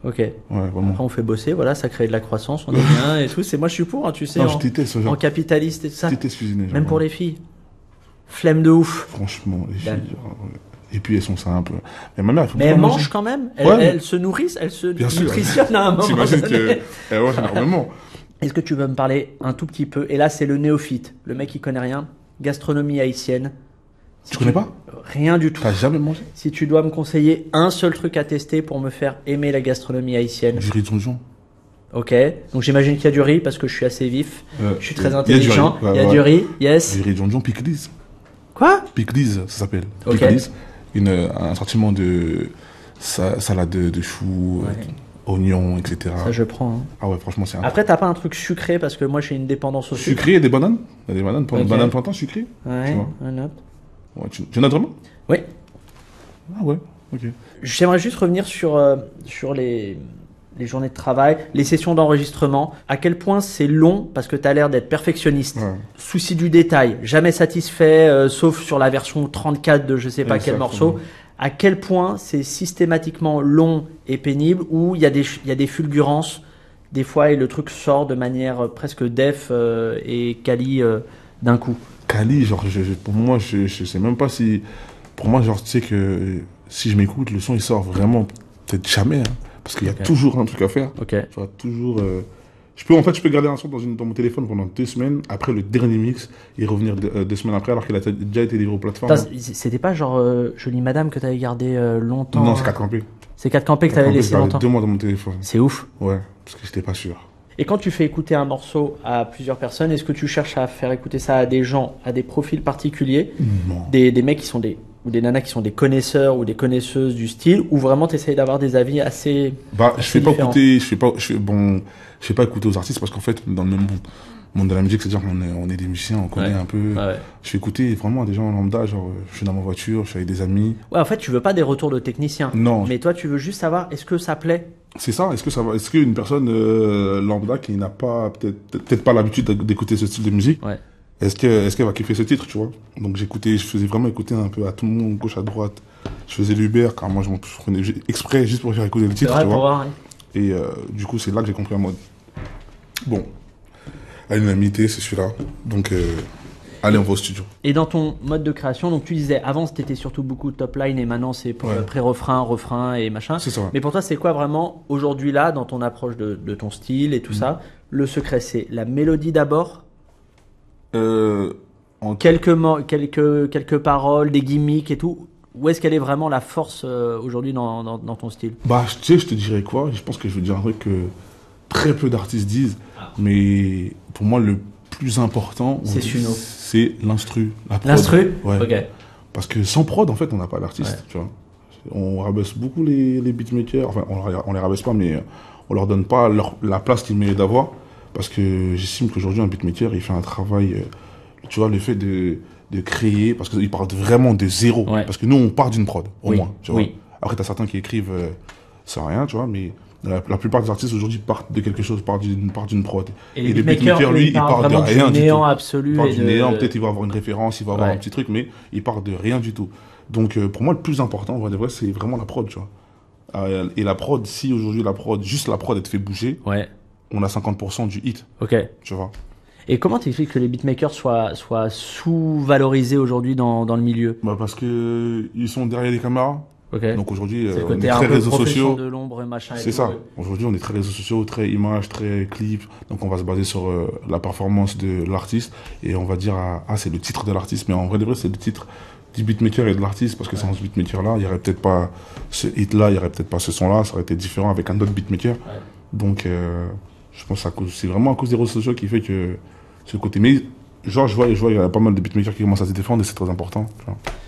Ok. Ouais, vraiment. Après, on fait bosser, voilà, ça crée de la croissance, on est bien et tout. Moi, je suis pour, hein, tu sais, non, je déteste, genre, en capitaliste et tout ça. Je déteste cuisiner. Même pour les filles. Flemme de ouf. Franchement, les filles. Et puis elles sont simples. Mais ma mère, mais elles mangent quand même. Elles se nourrissent, elles se nutritionnent à un moment. T'imagines qu'elles mangent énormément. Est-ce que tu veux me parler un tout petit peu? Et là, c'est le néophyte, le mec qui connaît rien. Gastronomie haïtienne. Tu connais pas? Rien du tout. T'as jamais mangé? Si tu dois me conseiller un seul truc à tester pour me faire aimer la gastronomie haïtienne. Du riz de jonjon. Ok, donc j'imagine qu'il y a du riz parce que je suis assez vif, je suis très intelligent. Il y a du riz, yes. Du riz de jonjon pickles. Quoi? Pickles, ça s'appelle. Ok. Pickles. Un assortiment de salade de choux, oignons, etc. Ça, je prends. Hein. Ah ouais, franchement, c'est un. Après, t'as pas un truc sucré parce que moi, j'ai une dépendance au sucre. Sucré et des bananes? Il y a des bananes, bananes plantain sucrées? Ouais, un note. Ouais, tu notes vraiment? Oui. Ah ouais, ok. J'aimerais juste revenir sur les journées de travail, les sessions d'enregistrement. À quel point c'est long parce que tu as l'air d'être perfectionniste. Ouais. Souci du détail, jamais satisfait, sauf sur la version 34 de je sais pas quel morceau. À quel point c'est systématiquement long et pénible, où il y a des fulgurances des fois et le truc sort de manière presque def et quali d'un coup. Quali, genre, pour moi, je sais même pas si... Pour moi, genre, tu sais que si je m'écoute, le son, il sort vraiment peut-être jamais, hein, parce qu'il y a toujours un truc à faire. Ok. Tu vois, toujours... Je peux garder un son dans mon téléphone pendant 2 semaines, après le dernier mix, et revenir 2 semaines après, alors qu'il a déjà été livré aux plateformes. C'était pas genre Jolie Madame que t'avais gardé longtemps? Non, c'est 4 campés. C'est 4 campés que t'avais laissé longtemps? 2 mois dans mon téléphone. C'est ouf. Ouais, parce que j'étais pas sûr. Et quand tu fais écouter un morceau à plusieurs personnes, est-ce que tu cherches à faire écouter ça à des gens, à des profils particuliers? Non. Des mecs qui sont ou des nanas qui sont des connaisseurs ou des connaisseuses du style, ou vraiment tu essayes d'avoir des avis assez je fais pas écouter aux artistes parce qu'en fait, dans le même monde de la musique, c'est-à-dire qu'on est des musiciens, on connaît un peu. Ouais. Je fais écouter vraiment à des gens lambda, genre je suis dans ma voiture, je suis avec des amis. Ouais, en fait, tu veux pas des retours de techniciens. Non. Mais toi, tu veux juste savoir, est-ce que ça plaît? C'est ça, est-ce qu'une personne lambda qui n'a pas, peut-être pas l'habitude d'écouter ce style de musique, ouais. Est-ce qu'elle va kiffer ce titre, tu vois? Donc je faisais vraiment écouter un peu à tout le monde, gauche à droite. Je faisais l'Uber, car moi je prenais exprès juste pour faire écouter le titre, tu vois. Voir, ouais. Et du coup, c'est là que j'ai compris en mode, bon, à l'unanimité, c'est celui-là. Donc, allez, on va au studio. Et dans ton mode de création, donc tu disais, avant c'était surtout beaucoup top line et maintenant c'est pré-refrain, refrain et machin. C'est ça. Ouais. Mais pour toi, c'est quoi vraiment aujourd'hui là, dans ton approche de ton style et tout ça? Le secret, c'est la mélodie d'abord? Quelques paroles, des gimmicks et tout. Où est-ce qu'elle est vraiment la force aujourd'hui dans ton style? Bah, tu sais, je te dirais quoi? Je pense que je vais dire un truc que très peu d'artistes disent, mais pour moi, le plus important, c'est l'instru. L'instru? Ouais. Ok. Parce que sans prod, en fait, on n'a pas d'artiste, tu vois. On rabaisse beaucoup les beatmakers, enfin, on les rabaisse pas, mais on leur donne pas la place qu'ils méritent d'avoir. Parce que j'estime qu'aujourd'hui, un beatmaker, il fait un travail, tu vois, le fait de créer, parce qu'il part vraiment de zéro. Ouais. Parce que nous, on part d'une prod, au moins, tu vois. Après, t'as certains qui écrivent sans rien, tu vois, mais la plupart des artistes aujourd'hui partent de quelque chose, partent d'une prod. Et le beatmaker, lui, il part de rien du néant absolu. Il part du néant, peut-être il va avoir une référence, il va avoir un petit truc, mais il part de rien du tout. Donc, pour moi, le plus important, en vrai, c'est vraiment la prod, tu vois. Et la prod, si aujourd'hui, juste la prod, elle te fait bouger, on a 50% du hit. Ok. Tu vois. Et comment t'expliques que les beatmakers soient sous-valorisés aujourd'hui dans le milieu? Bah parce que ils sont derrière les caméras. Okay. Donc aujourd'hui, on est très réseaux sociaux. De l'ombre, machin. C'est ça. Aujourd'hui, on est très réseaux sociaux, très images, très clips. Donc on va se baser sur la performance de l'artiste et on va dire c'est le titre de l'artiste. Mais en vrai de vrai, c'est le titre du beatmaker et de l'artiste parce que sans ce beatmaker-là, il y aurait peut-être pas ce hit-là, il y aurait peut-être pas ce son-là. Ça aurait été différent avec un autre beatmaker. Ouais. Donc je pense que c'est vraiment à cause des réseaux sociaux qui fait que ce côté. Mais genre, je vois, il y a pas mal de beatmakers qui commencent à se défendre et c'est très important.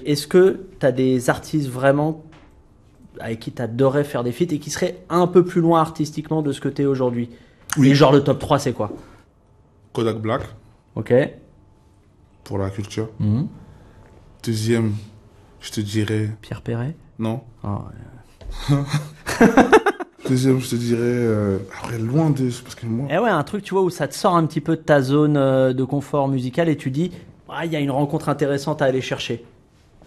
Est-ce que tu as des artistes vraiment avec qui tu adorais faire des feats et qui seraient un peu plus loin artistiquement de ce que tu es aujourd'hui? Oui. Et genre le top 3, c'est quoi? Kodak Black. Ok. Pour la culture. Deuxième, je te dirais... Pierre Perret? Non. Oh, Deuxième, je te dirais... après, loin de... Parce que moi... Eh ouais, un truc, tu vois, où ça te sort un petit peu de ta zone de confort musical et tu dis, ah, il y a une rencontre intéressante à aller chercher.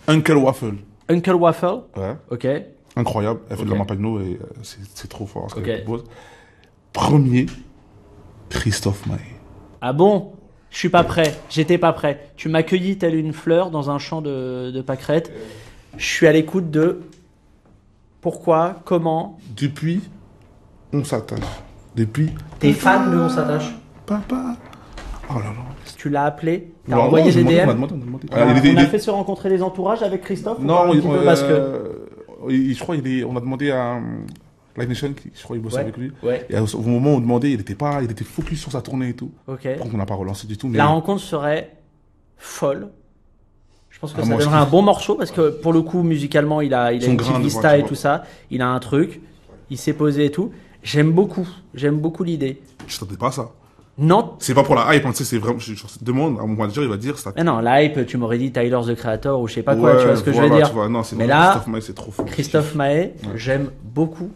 Uncle Waffle. Uncle Waffle. Ouais. Ok. Incroyable. Elle fait de la Mapagno et c'est trop fort ce qu'elle Ok. propose. Premier, Christophe Maé. Ah bon? Je suis pas prêt. J'étais pas prêt. Tu m'as cueilli telle une fleur dans un champ de pâquerettes. Je suis à l'écoute de pourquoi, comment. Depuis, on s'attache. Depuis... T'es fan de On s'attache? Papa. Oh là là. Tu l'as appelé? T'as Non, envoyé non, des on a DM? demandé. On a fait se rencontrer les entourages avec Christophe? ou pas, Non, un petit peu, parce que... je crois on a demandé à Live Nation, je crois qu'il bossait avec lui. Ouais. Et au moment où on demandait, il était focus sur sa tournée et tout. Ok. Donc on n'a pas relancé du tout. Mais... La rencontre serait folle. Je pense que ça moi, donnerait un bon morceau parce que pour le coup, musicalement, il a Son une grain petite de vista voix, et tu tout ça. Il a un truc. Il s'est posé et tout. J'aime beaucoup l'idée. Je t'attendais pas à ça. Non. C'est pas pour la hype, hein, tu sais, c'est vraiment. Je demande à mon manager, il va dire. Mais non, la hype, tu m'aurais dit Tyler the Creator ou je sais pas quoi, Ouais, tu vois ce que voilà, je veux dire. tu vois, non, c'est Mais vrai, là, Christophe Maé, c'est trop fort. Christophe Maé, Ouais. j'aime beaucoup.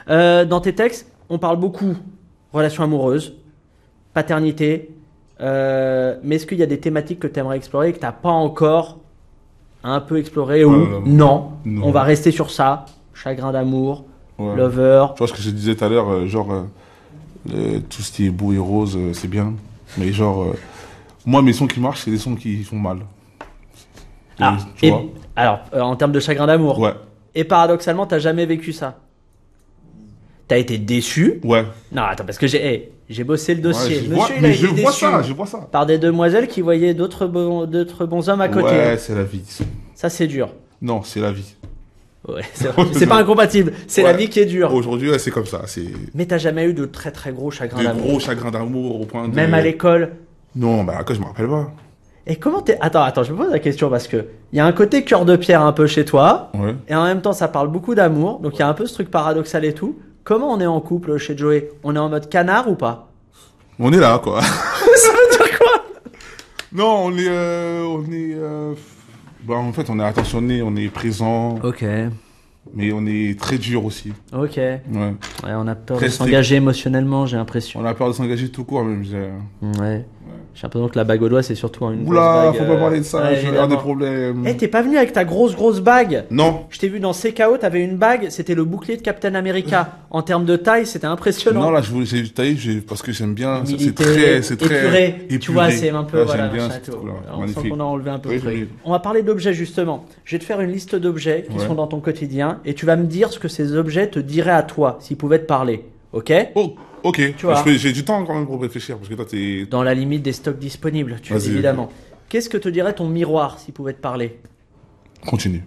Dans tes textes, on parle beaucoup relations amoureuses, paternité, mais est-ce qu'il y a des thématiques que tu aimerais explorer et que tu n'as pas encore un peu exploré ou non, on va rester sur ça, chagrin d'amour, Ouais. lover. Tu vois ce que je disais tout à l'heure, tout ce qui est beau et rose, c'est bien. Mais moi, mes sons qui marchent, c'est des sons qui font mal. Ah, Tu vois alors, en termes de chagrin d'amour, Ouais. et paradoxalement, t'as jamais vécu ça. T'as été déçu. Ouais. Non, attends, parce que j'ai bossé le dossier. Ouais, Monsieur, il a mais été je vois déçu ça, je vois ça. par des demoiselles qui voyaient d'autres bons hommes à côté. Ouais, c'est la vie. Ça, c'est dur. Non, c'est la vie. Ouais, c'est pas incompatible. C'est la Ouais. vie qui est dure. Aujourd'hui, ouais, c'est comme ça. C'est Mais t'as jamais eu de très très gros chagrin de d'amour. gros chagrins d'amour au point de. Même à l'école. Non, bah, quand je me rappelle pas. Et comment t'es. Attends, je me pose la question parce que il y a un côté cœur de pierre un peu chez toi. Ouais. Et en même temps, ça parle beaucoup d'amour. Donc il y a un peu ce truc paradoxal et tout. Comment on est en couple chez Joey? On est en mode canard ou pas? On est là, quoi. Ça veut dire quoi? Non, bah, en fait, on est attentionné, on est présent, Ok. mais on est très dur aussi. Ok. Ouais. Ouais, on a peur Très de s'engager émotionnellement, j'ai l'impression. On a peur de s'engager tout court, même. Ouais. J'ai l'impression que la bague au doigt, c'est surtout une Oula, grosse bague. faut pas parler de ça, ouais, je vais avoir des évidemment. problèmes. Eh, t'es pas venu avec ta grosse bague? Non. Je t'ai vu dans CKO, t'avais une bague, c'était le bouclier de Captain America. En termes de taille, c'était impressionnant. Non, là, parce que j'aime bien, c'est Humilité, très épuré. Tu vois, c'est un peu, Ouais, voilà, j'aime bien machin et cette tout. couleur. On sent Magnifique. qu'on a enlevé un peu Oui, le truc. joli. On va parler d'objets, justement. Je vais te faire une liste d'objets qui Ouais. sont dans ton quotidien et tu vas me dire ce que ces objets te diraient à toi, s'ils pouvaient te parler. Ok? Oh, ok. Tu vois. J'ai du temps quand même pour réfléchir, parce que toi, t'es. Dans la limite des stocks disponibles, Vas-y. évidemment. Qu'est-ce que te dirait ton miroir s'il pouvait te parler? Continue.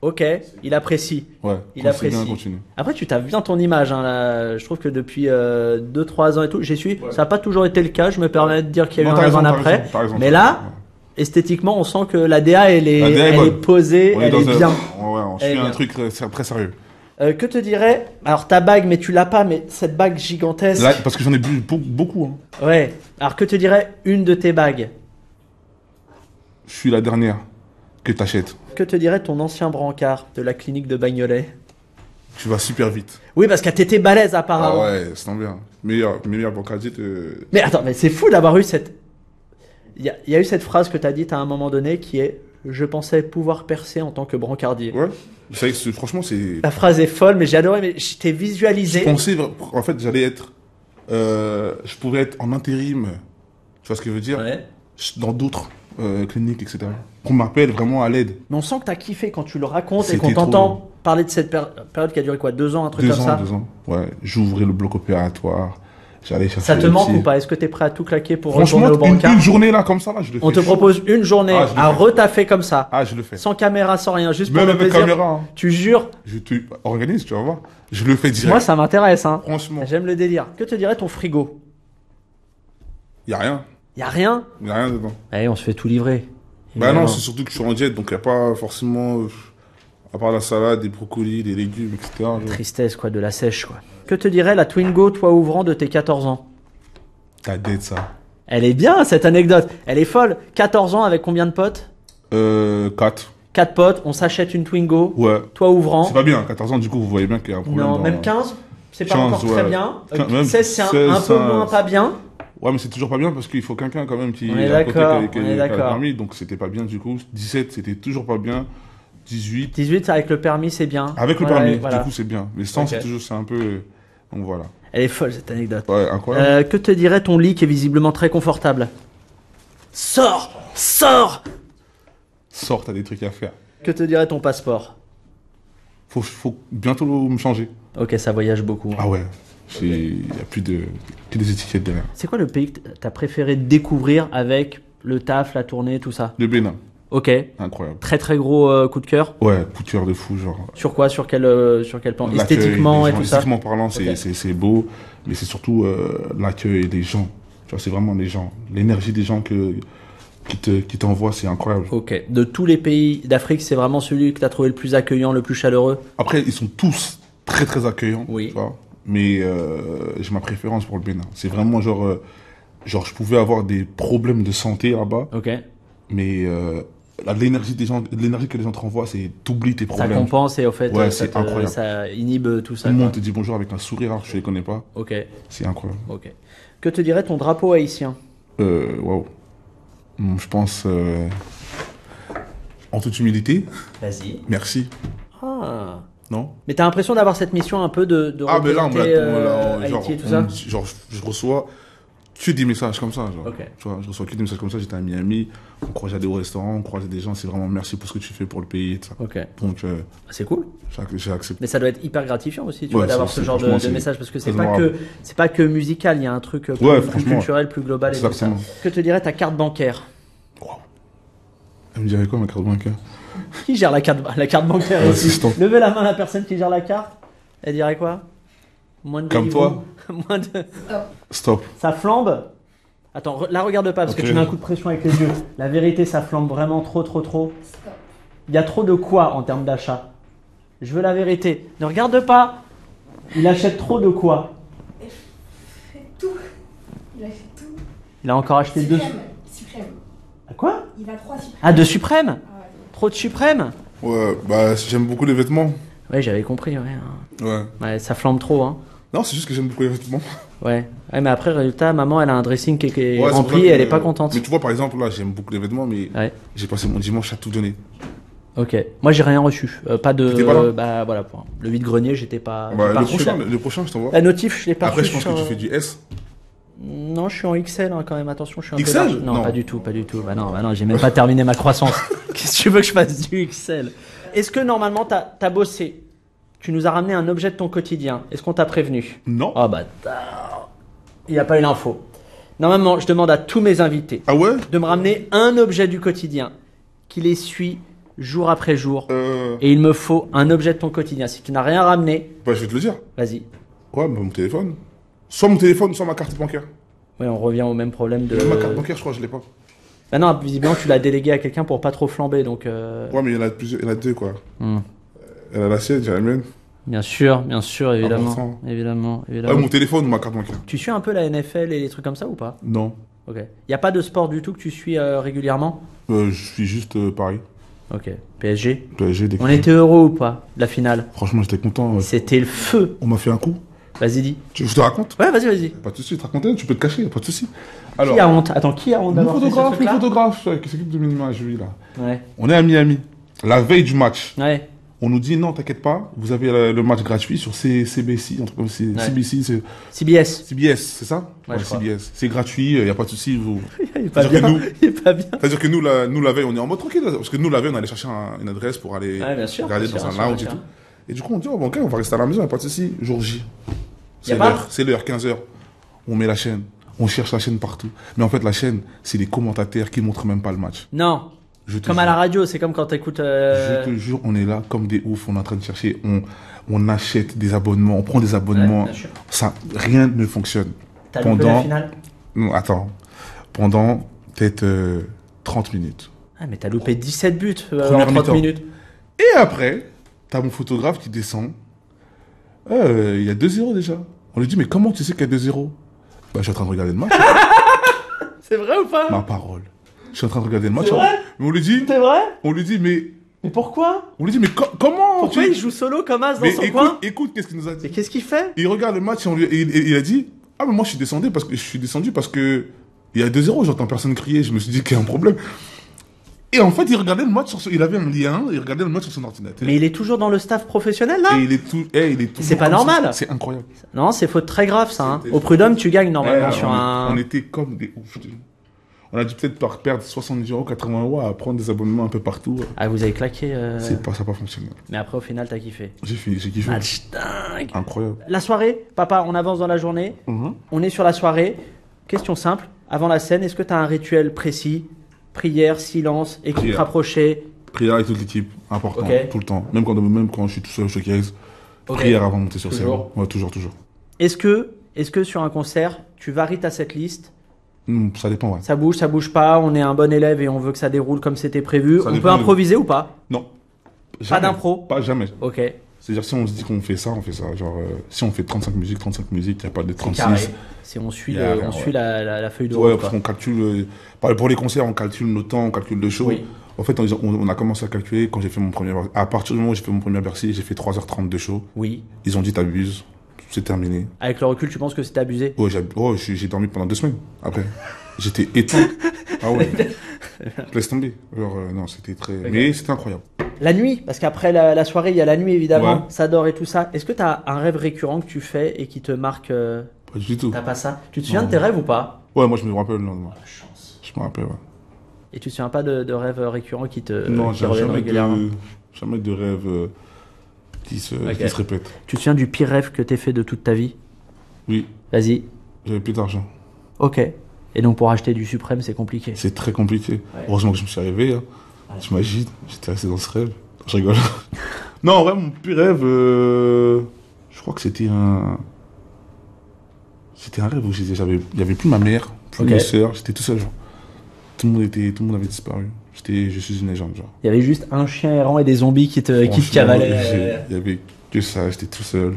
Ok, il apprécie. Ouais. Il apprécie. Continue. Après, tu t'as bien ton image. Hein, là. Je trouve que depuis 2-3 ans et tout, j'y suis. Ça n'a pas toujours été le cas. Je me permets de dire qu'il y a eu Non, un t'as avant raison, après. t'as raison, Mais t'as là, raison. esthétiquement, on sent que la DA, elle est, La DA est elle bonne. est posée, On est elle dans est un- bien. Ouais, on Elle est suit un bien. truc très sérieux. Que te dirais, alors ta bague, mais tu l'as pas, mais cette bague gigantesque. Là, parce que j'en ai bu beaucoup. Hein. Ouais. Alors que te dirait une de tes bagues? Je suis la dernière que t'achètes. Que te dirait ton ancien brancard de la clinique de Bagnolet? Tu vas super vite. Oui, parce qu'à t'étais balèze Ah apparemment. ouais, c'est tant bien. Meilleur bancardier. Mais attends, mais c'est fou d'avoir eu cette. Il y a eu cette phrase que tu as dite à un moment donné qui est je pensais pouvoir percer en tant que brancardier. Ouais. Vous savez que franchement, c'est. La phrase est folle, mais j'ai adoré, mais je t'ai visualisé. Je pensais, en fait, j'allais être. Je pourrais être en intérim. Tu vois ce que je veux dire? Ouais. Dans d'autres cliniques, etc. Qu'on m'appelle vraiment à l'aide. Mais on sent que tu as kiffé quand tu le racontes et C'était qu'on trop t'entend parler de cette période qui a duré quoi? 2 ans, un truc comme ça? 2 ans. Ouais. J'ouvrais le bloc opératoire. J'allais chercher. Ça te les manque petits. ou pas? Est-ce que tu es prêt à tout claquer pour Franchement, retourner au brancard? une journée là, comme ça, là, je le fais. On te propose une journée Ah, je le à fais. retaffer comme ça. Ah, je le fais. Sans caméra, sans rien, juste pour Même le avec plaisir. caméra. Hein. Tu jures? Je te organise, tu vas voir. Je le fais direct. Moi, ça m'intéresse. Hein. Franchement, J'aime le délire. Que te dirait ton frigo? y a rien. Y a rien? Y a rien dedans. Allez, on se fait tout livrer. Bah Évidemment. non, c'est surtout que je suis en diète, donc y a pas forcément, à part la salade, des brocolis, des légumes, etc. genre. Tristesse, quoi, de la sèche, quoi. Que te dirait la Twingo, toi ouvrant, de tes 14 ans? T'as dette, ça. Elle est bien, cette anecdote. Elle est folle. 14 ans avec combien de potes? 4. 4 potes, on s'achète une Twingo. Ouais. Toi ouvrant. C'est pas bien, 14 ans, du coup, vous voyez bien qu'il y a un problème. Non, même 15, c'est pas 15, encore très bien. Même 16, c'est 16, un peu moins pas bien. Ouais, mais c'est toujours pas bien parce qu'il faut quelqu'un quand même qui On est à côté d'accord, qui on est a le d'accord. permis, donc c'était pas bien du coup. 17, c'était toujours pas bien. 18. 18, avec le permis, c'est bien. Avec le Ouais, permis, voilà. du coup, c'est bien. Mais sans, Ok. c'est toujours, c'est un peu. Donc voilà. Elle est folle cette anecdote. Ouais, incroyable. Que te dirait ton lit qui est visiblement très confortable? Sors! Sors! Sors, t'as des trucs à faire. Que te dirait ton passeport? Faut bientôt me changer. Ok, ça voyage beaucoup. Ah ouais. Il y a plus des étiquettes derrière. C'est quoi le pays que t'as préféré découvrir avec le taf, la tournée, tout ça? Le Bénin. Ok. Incroyable. Très très gros coup de cœur. Ouais, coup de cœur de fou, genre. Sur quoi? Sur quel plan? L'accueil Esthétiquement des et gens, tout ça? esthétiquement parlant, Ok. c'est beau, mais c'est surtout l'accueil des gens. Tu vois, c'est vraiment les gens. L'énergie des gens qui t'envoient, c'est incroyable. Ok. De tous les pays d'Afrique, c'est vraiment celui que t'as trouvé le plus accueillant, le plus chaleureux? Après, ils sont tous très très accueillants. Oui. Tu vois, mais j'ai ma préférence pour le Bénin. C'est vraiment genre, je pouvais avoir des problèmes de santé là-bas, Ok. mais l'énergie des gens, l'énergie que les gens te renvoient, c'est t'oublies tes Ça problèmes. compense et au fait, Ouais, ça, c'est incroyable. ça inhibe tout ça. Tout le monde quoi. te dit bonjour avec un sourire alors que je les connais pas. Ok. C'est incroyable. Ok. Que te dirait ton drapeau haïtien? Waouh. Je pense, en toute humilité, Vas-y. merci. Ah. Non? Mais t'as l'impression d'avoir cette mission un peu de Ah, mais là, on me représenter, l'a, genre, Haïti et tout ça? genre, je reçois que des messages comme ça, genre. Ok. Tu vois, je reçois que des messages comme ça. J'étais à Miami, on croisait au restaurant, on croisait des gens. C'est vraiment merci pour ce que tu fais pour le pays et tout ça. Ok. Donc, C'est cool. j'ai accepté. Mais ça doit être hyper gratifiant aussi, tu Ouais, vois, d'avoir ça, ce c'est- genre franchement, de c'est message parce que c'est très pas honorable. que c'est pas que musical, il y a un truc plus, Ouais, plus franchement. culturel, plus global et tout ça. Exactement. Que te dirait ta carte bancaire? Waouh. Elle me dirait quoi, ma carte bancaire? Qui gère la carte bancaire ici? L'assistant. Levez la main la personne qui gère la carte. Elle dirait quoi? Moins de Comme délivre. Moins de... Stop. Ça flambe. Attends, la regarde pas parce que Ok. tu mets un coup de pression avec les yeux. La vérité, ça flambe vraiment trop. Il y a trop de quoi en termes d'achat? Je veux la vérité. Ne regarde pas. Il achète trop de quoi? Il fait tout. Il a fait tout. Il a encore acheté deux. Suprême. À quoi? Il a 3 suprêmes. Ah, de suprême? Ah ouais. Trop de suprême? Ouais, bah, j'aime beaucoup les vêtements. Ouais, j'avais compris, ouais. Ouais. Ouais, ça flambe trop, hein. Non, c'est juste que j'aime beaucoup les vêtements. Ouais. Ouais, mais après, résultat, maman, elle a un dressing qui est Ouais, c'est pour rempli ça et que- elle est pas contente. Mais tu vois, par exemple, là, j'aime beaucoup les vêtements, mais Ouais. j'ai passé mon dimanche à tout donner. Ok. Moi, j'ai rien reçu. Pas de. T'étais pas là Bah, voilà. Pour le vide-grenier, j'étais pas. Bah, j'ai pas le reçu prochain, la- le prochain, je t'envoie. La notif, je l'ai pas Après, reçu je pense que sur- tu fais du S. Non, je suis en XL hein, quand même. Attention, je suis un peu XL? large. Non, Non. pas du tout, pas du tout. Bah non, j'ai même pas terminé ma croissance. Qu'est-ce que tu veux que je fasse du XL? Est-ce que normalement t'as bossé? Tu nous as ramené un objet de ton quotidien. Est-ce qu'on t'a prévenu? Non. Oh bah, il n'y a pas eu l'info. Normalement, je demande à tous mes invités Ah ouais? de me ramener un objet du quotidien qui les suit jour après jour. Et il me faut un objet de ton quotidien. Si tu n'as rien ramené, Bah, je vais te le dire. vas-y. Ouais, bah, mon téléphone. Soit mon téléphone, soit ma carte bancaire. Ouais, on revient au même problème de. Même ma carte bancaire, je crois, je l'ai pas. Bah non, visiblement, tu l'as délégué à quelqu'un pour pas trop flamber, donc. Ouais, mais il y en a plusieurs, il y en a deux, quoi. Hmm. Elle a la sienne, j'ai la mienne. Bien sûr, évidemment. Important. Évidemment. Ouais, mon téléphone ou ma carte bancaire. Tu suis un peu la NFL et les trucs comme ça ou pas? Non. Ok. Il n'y a pas de sport du tout que tu suis régulièrement? Je suis juste Paris. Ok. PSG? PSG, des On était heureux ou pas, de la finale? Franchement, j'étais content. C'était le feu. On m'a fait un coup. Vas-y, dis. Je te raconte? Ouais, vas-y. Pas de soucis, te raconter, tu peux te cacher, pas de soucis. Qui a honte? Attends, qui a honte mon d'avoir fait ce photographe, truc-là? qui s'occupe de mes images, lui, là. Ouais. On est à Miami. La veille du match. Ouais. On nous dit, non, t'inquiète pas, vous avez le match gratuit sur CBC, un truc comme ça. Ouais. CBC, c'est CBS. CBS, c'est ça? Ouais, je crois. CBS. C'est gratuit, y a pas de souci. Vous... Il est pas C'est-à-dire bien. que nous- Il est pas bien. C'est-à-dire que nous, la veille, on est en mode tranquille. Parce que nous, la veille, on allait chercher une adresse pour aller Ouais, bien sûr, regarder bien dans sûr, un bien lounge sûr, et bien tout. Et du coup, on dit, oh, bon, ok, on va rester à la maison, y a pas de souci. Jour J. Y a pas C'est l'heure, 15h. On met la chaîne. On cherche la chaîne partout. Mais en fait, la chaîne, c'est les commentateurs qui montrent même pas le match. Non. Je te Comme à jure. la radio, c'est comme quand t'écoutes. Je te jure, on est là comme des oufs, on est en train de chercher, on achète des abonnements, on prend des abonnements, bien sûr. ça, rien ne fonctionne. T'as loupé la finale? Non, attends, pendant peut-être 30 minutes. Ah, mais t'as loupé 17 buts en Première 30 mi-temps. minutes. Et après, t'as mon photographe qui descend, il y a 2-0 déjà. On lui dit, mais comment tu sais qu'il y a 2-0? Bah, je suis en train de regarder le match. C'est vrai ou pas? Ma parole. Je suis en train de regarder le match. C'est vrai Mais on lui dit, C'est vrai? mais Mais pourquoi? On lui dit, mais comment Pourquoi il joue solo comme As dans son coin? Écoute, qu'est-ce qu'il nous a dit? Mais qu'est-ce qu'il fait? Il regarde le match et il a dit, ah, mais moi, je suis descendu parce que il y a 2-0, j'entends personne crier, je me suis dit qu'il y a un problème. Et en fait, il regardait le match il avait un lien, il regardait le match sur son ordinateur. Mais il est toujours dans le staff professionnel, là? Et il est tout. C'est pas normal. C'est incroyable. Non, c'est faute très grave, ça, hein. Au prud'homme, tu gagnes normalement sur un... On était comme des ouf. On a dû peut-être perdre 70 €, 80 € à prendre des abonnements un peu partout. Ah, vous avez claqué... Ça n'a pas fonctionné. Mais après, au final, t'as kiffé. J'ai kiffé. Match dingue. Incroyable. La soirée, papa, on avance dans la journée. On est sur la soirée. Question simple. Avant la scène, est-ce que t'as un rituel précis? Prière, silence, équipe rapprochée? Prière avec toute l'équipe, important, tout le temps. Même quand je suis tout seul au showcase. Prière avant de monter sur scène. Ouais, toujours. Est-ce que sur un concert, tu varies ta setlist? Ça dépend, ouais. Ça bouge pas, on est un bon élève et on veut que ça déroule comme c'était prévu. On peut improviser ou pas? Non. Pas d'impro? Pas jamais. Ok. C'est-à-dire, si on se dit qu'on fait ça, on fait ça. Genre, si on fait 35 musiques, il n'y a pas de 36. Carré. Si on suit, la feuille de route. Ouais, parce qu'on calcule. Pour les concerts, on calcule nos temps, on calcule le show. Oui. En fait, on a commencé à calculer quand j'ai fait mon premier. À partir du moment où j'ai fait mon premier Bercy, j'ai fait 3h30 de show. Oui. Ils ont dit t'abuses, c'est terminé. Avec le recul, tu penses que c'était abusé? J'ai dormi pendant 2 semaines. Après, j'étais éteint. Ah ouais. Laisse tomber. Alors, non, c'était très. Okay. Mais c'était incroyable. La nuit, parce qu'après la soirée, il y a la nuit évidemment, ouais. Ça dort et tout ça. Est-ce que tu as un rêve récurrent que tu fais et qui te marque? Pas du tout. T'as pas ça? Tu te souviens de tes rêves ou pas? Ouais, moi je me rappelle le lendemain. Oh, chance. Je me rappelle, ouais. Et tu te souviens pas de rêves récurrents qui te non, qui reviennent régulièrement? Jamais de rêves qui se répètent. Tu te souviens du pire rêve que t'aies fait de toute ta vie? Oui. Vas-y. J'avais plus d'argent. Ok. Et donc pour acheter du suprême, c'est compliqué. C'est très compliqué. Ouais. Heureusement que je me suis réveillé. Hein. Ouais. J'imagine, j'étais resté dans ce rêve. Je rigole. Non, en vrai, mon pire rêve, je crois que c'était un rêve où il y avait plus ma mère, plus mes sœurs, j'étais tout seul, genre. Tout le monde avait disparu. Je suis une légende, genre. Il y avait juste un chien errant et des zombies qui te cavalaient. Il y avait que ça, j'étais tout seul.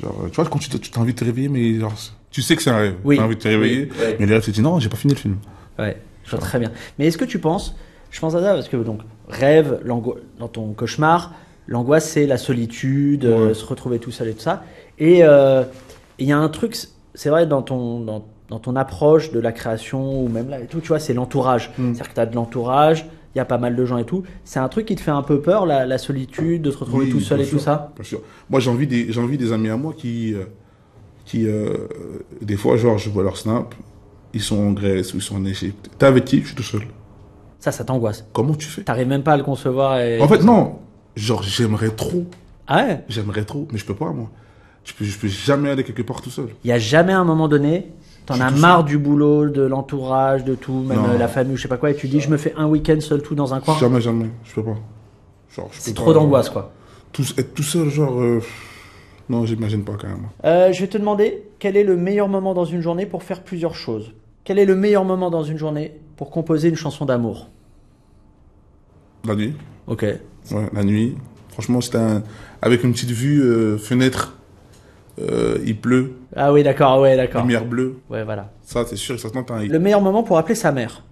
Genre, tu vois, quand tu t'as envie de te réveiller, mais genre, tu sais que c'est un rêve. Oui. T'as envie de te réveiller, oui. Mais les rêves, tu te dis non, j'ai pas fini le film. Ouais, je vois très bien. Mais est-ce que tu penses, je pense à ça parce que donc, rêve, dans ton cauchemar, l'angoisse c'est la solitude, se retrouver tout seul et tout ça. Et il y a un truc, c'est vrai, dans ton approche de la création ou même là et tout, tu vois, c'est l'entourage. C'est-à-dire que tu as de l'entourage, il y a pas mal de gens et tout. C'est un truc qui te fait un peu peur, la solitude, de se retrouver tout seul et tout ça? Bien sûr. Moi, j'ai envie des amis à moi qui des fois, genre, je vois leur snap, ils sont en Grèce ou ils sont en Égypte. T'es avec qui? Je suis tout seul. Ça t'angoisse. Comment tu fais? T'arrives même pas à le concevoir En fait, non. Genre, j'aimerais trop. Ah ouais? J'aimerais trop, mais je peux pas, moi. Je peux jamais aller quelque part tout seul. Il y a jamais un moment donné, t'en as marre du boulot, de l'entourage, de tout, même la famille ou je sais pas quoi, et tu dis je me fais un week-end seul tout dans un coin? Jamais, je peux pas. Genre, c'est trop d'angoisse, quoi. Être tout seul, genre... Non, j'imagine pas quand même. Je vais te demander, quel est le meilleur moment dans une journée pour faire plusieurs choses? Quel est le meilleur moment dans une journée pour composer une chanson d'amour? La nuit. Ok. Ouais, la nuit. Franchement, avec une petite vue fenêtre, il pleut. Ah oui, d'accord, ouais, d'accord. Lumière bleue. Ouais, voilà. Ça, c'est sûr, ça se tente. Le meilleur moment pour appeler sa mère?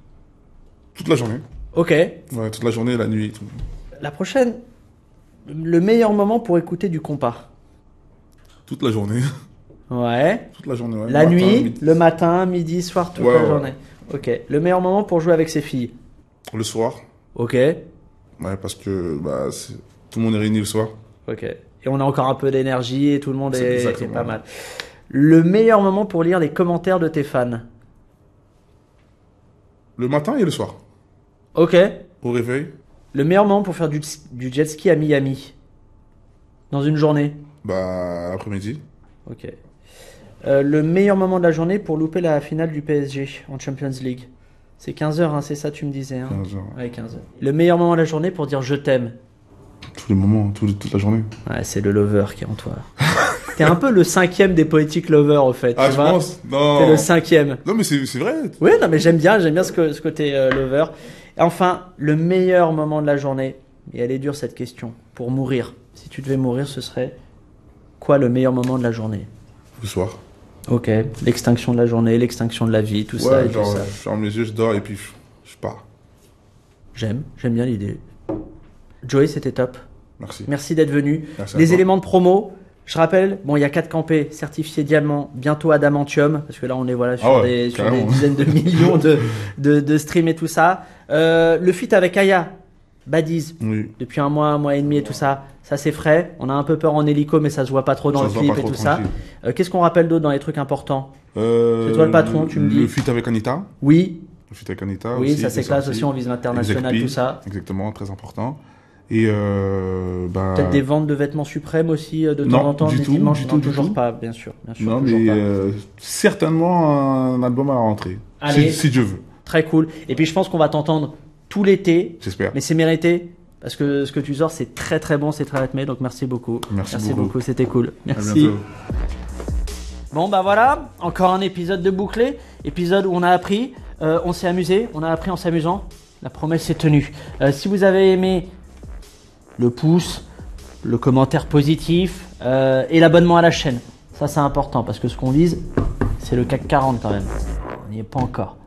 Toute la journée. Ok. Ouais, toute la journée, la nuit. Tout. La prochaine, le meilleur moment pour écouter du compas? Toute la journée. Ouais. Toute la journée, ouais. La nuit, le matin, midi, soir, toute la journée. Ok. Le meilleur moment pour jouer avec ses filles? Le soir. Ok. Ouais, parce que tout le monde est réuni le soir. Ok. Et on a encore un peu d'énergie et tout le monde est pas mal. Le meilleur moment pour lire les commentaires de tes fans? Le matin et le soir. Ok. Au réveil. Le meilleur moment pour faire du jet ski à Miami? Dans une journée? L'après-midi. Ok. Le meilleur moment de la journée pour louper la finale du PSG en Champions League? C'est 15h, hein, c'est ça tu me disais, hein? 15h. Ouais, 15h. Le meilleur moment de la journée pour dire je t'aime? Tous les moments, toute la journée. Ouais, c'est le lover qui est en toi. T'es un peu le 5e des poétiques lovers, au fait. Ah, je pense? Non. T'es le 5e. Non, mais c'est vrai. Oui, non, mais j'aime bien ce côté lover. Et enfin, le meilleur moment de la journée, et elle est dure cette question, pour mourir. Si tu devais mourir, ce serait quoi le meilleur moment de la journée? Le soir. Ok, l'extinction de la journée, l'extinction de la vie, tout ça. Ouais, genre, je ferme les yeux, je dors et puis je pars. J'aime bien l'idée. Joey, c'était top. Merci. Merci d'être venu. Merci à Les toi. éléments de promo, je rappelle, bon, il y a 4 campés certifiés diamant, bientôt adamantium, parce que là, on est voilà, sur, des dizaines de millions de streams et tout ça. Le feat avec Aya, Badiz, depuis un mois et demi et tout ça, ça c'est frais. On a un peu peur en hélico, mais ça se voit pas trop dans le clip et tout ça. Qu'est-ce qu'on rappelle d'autre dans les trucs importants? C'est toi le patron, tu me dis. Le feat avec Anita. Oui. Le feat avec Anita. Oui, aussi, ça c'est classe aussi, on vise l'international, tout ça. Exactement, très important. Et peut-être des ventes de vêtements suprêmes aussi de temps en temps. Du tout, toujours pas, bien sûr. Non, mais certainement un album à rentrer. Allez, si Dieu veut. Très cool. Et puis je pense qu'on va t'entendre tout l'été. J'espère. Mais c'est mérité. Parce que ce que tu sors, c'est très très bon, c'est très rythmé. Donc merci beaucoup. Merci beaucoup. C'était cool. Merci. Bon, bah voilà. Encore un épisode de bouclé. Épisode où on a appris, on s'est amusé. On a appris en s'amusant. La promesse est tenue. Si vous avez aimé, le pouce, le commentaire positif et l'abonnement à la chaîne. Ça, c'est important parce que ce qu'on vise, c'est le CAC 40 quand même. On n'y est pas encore.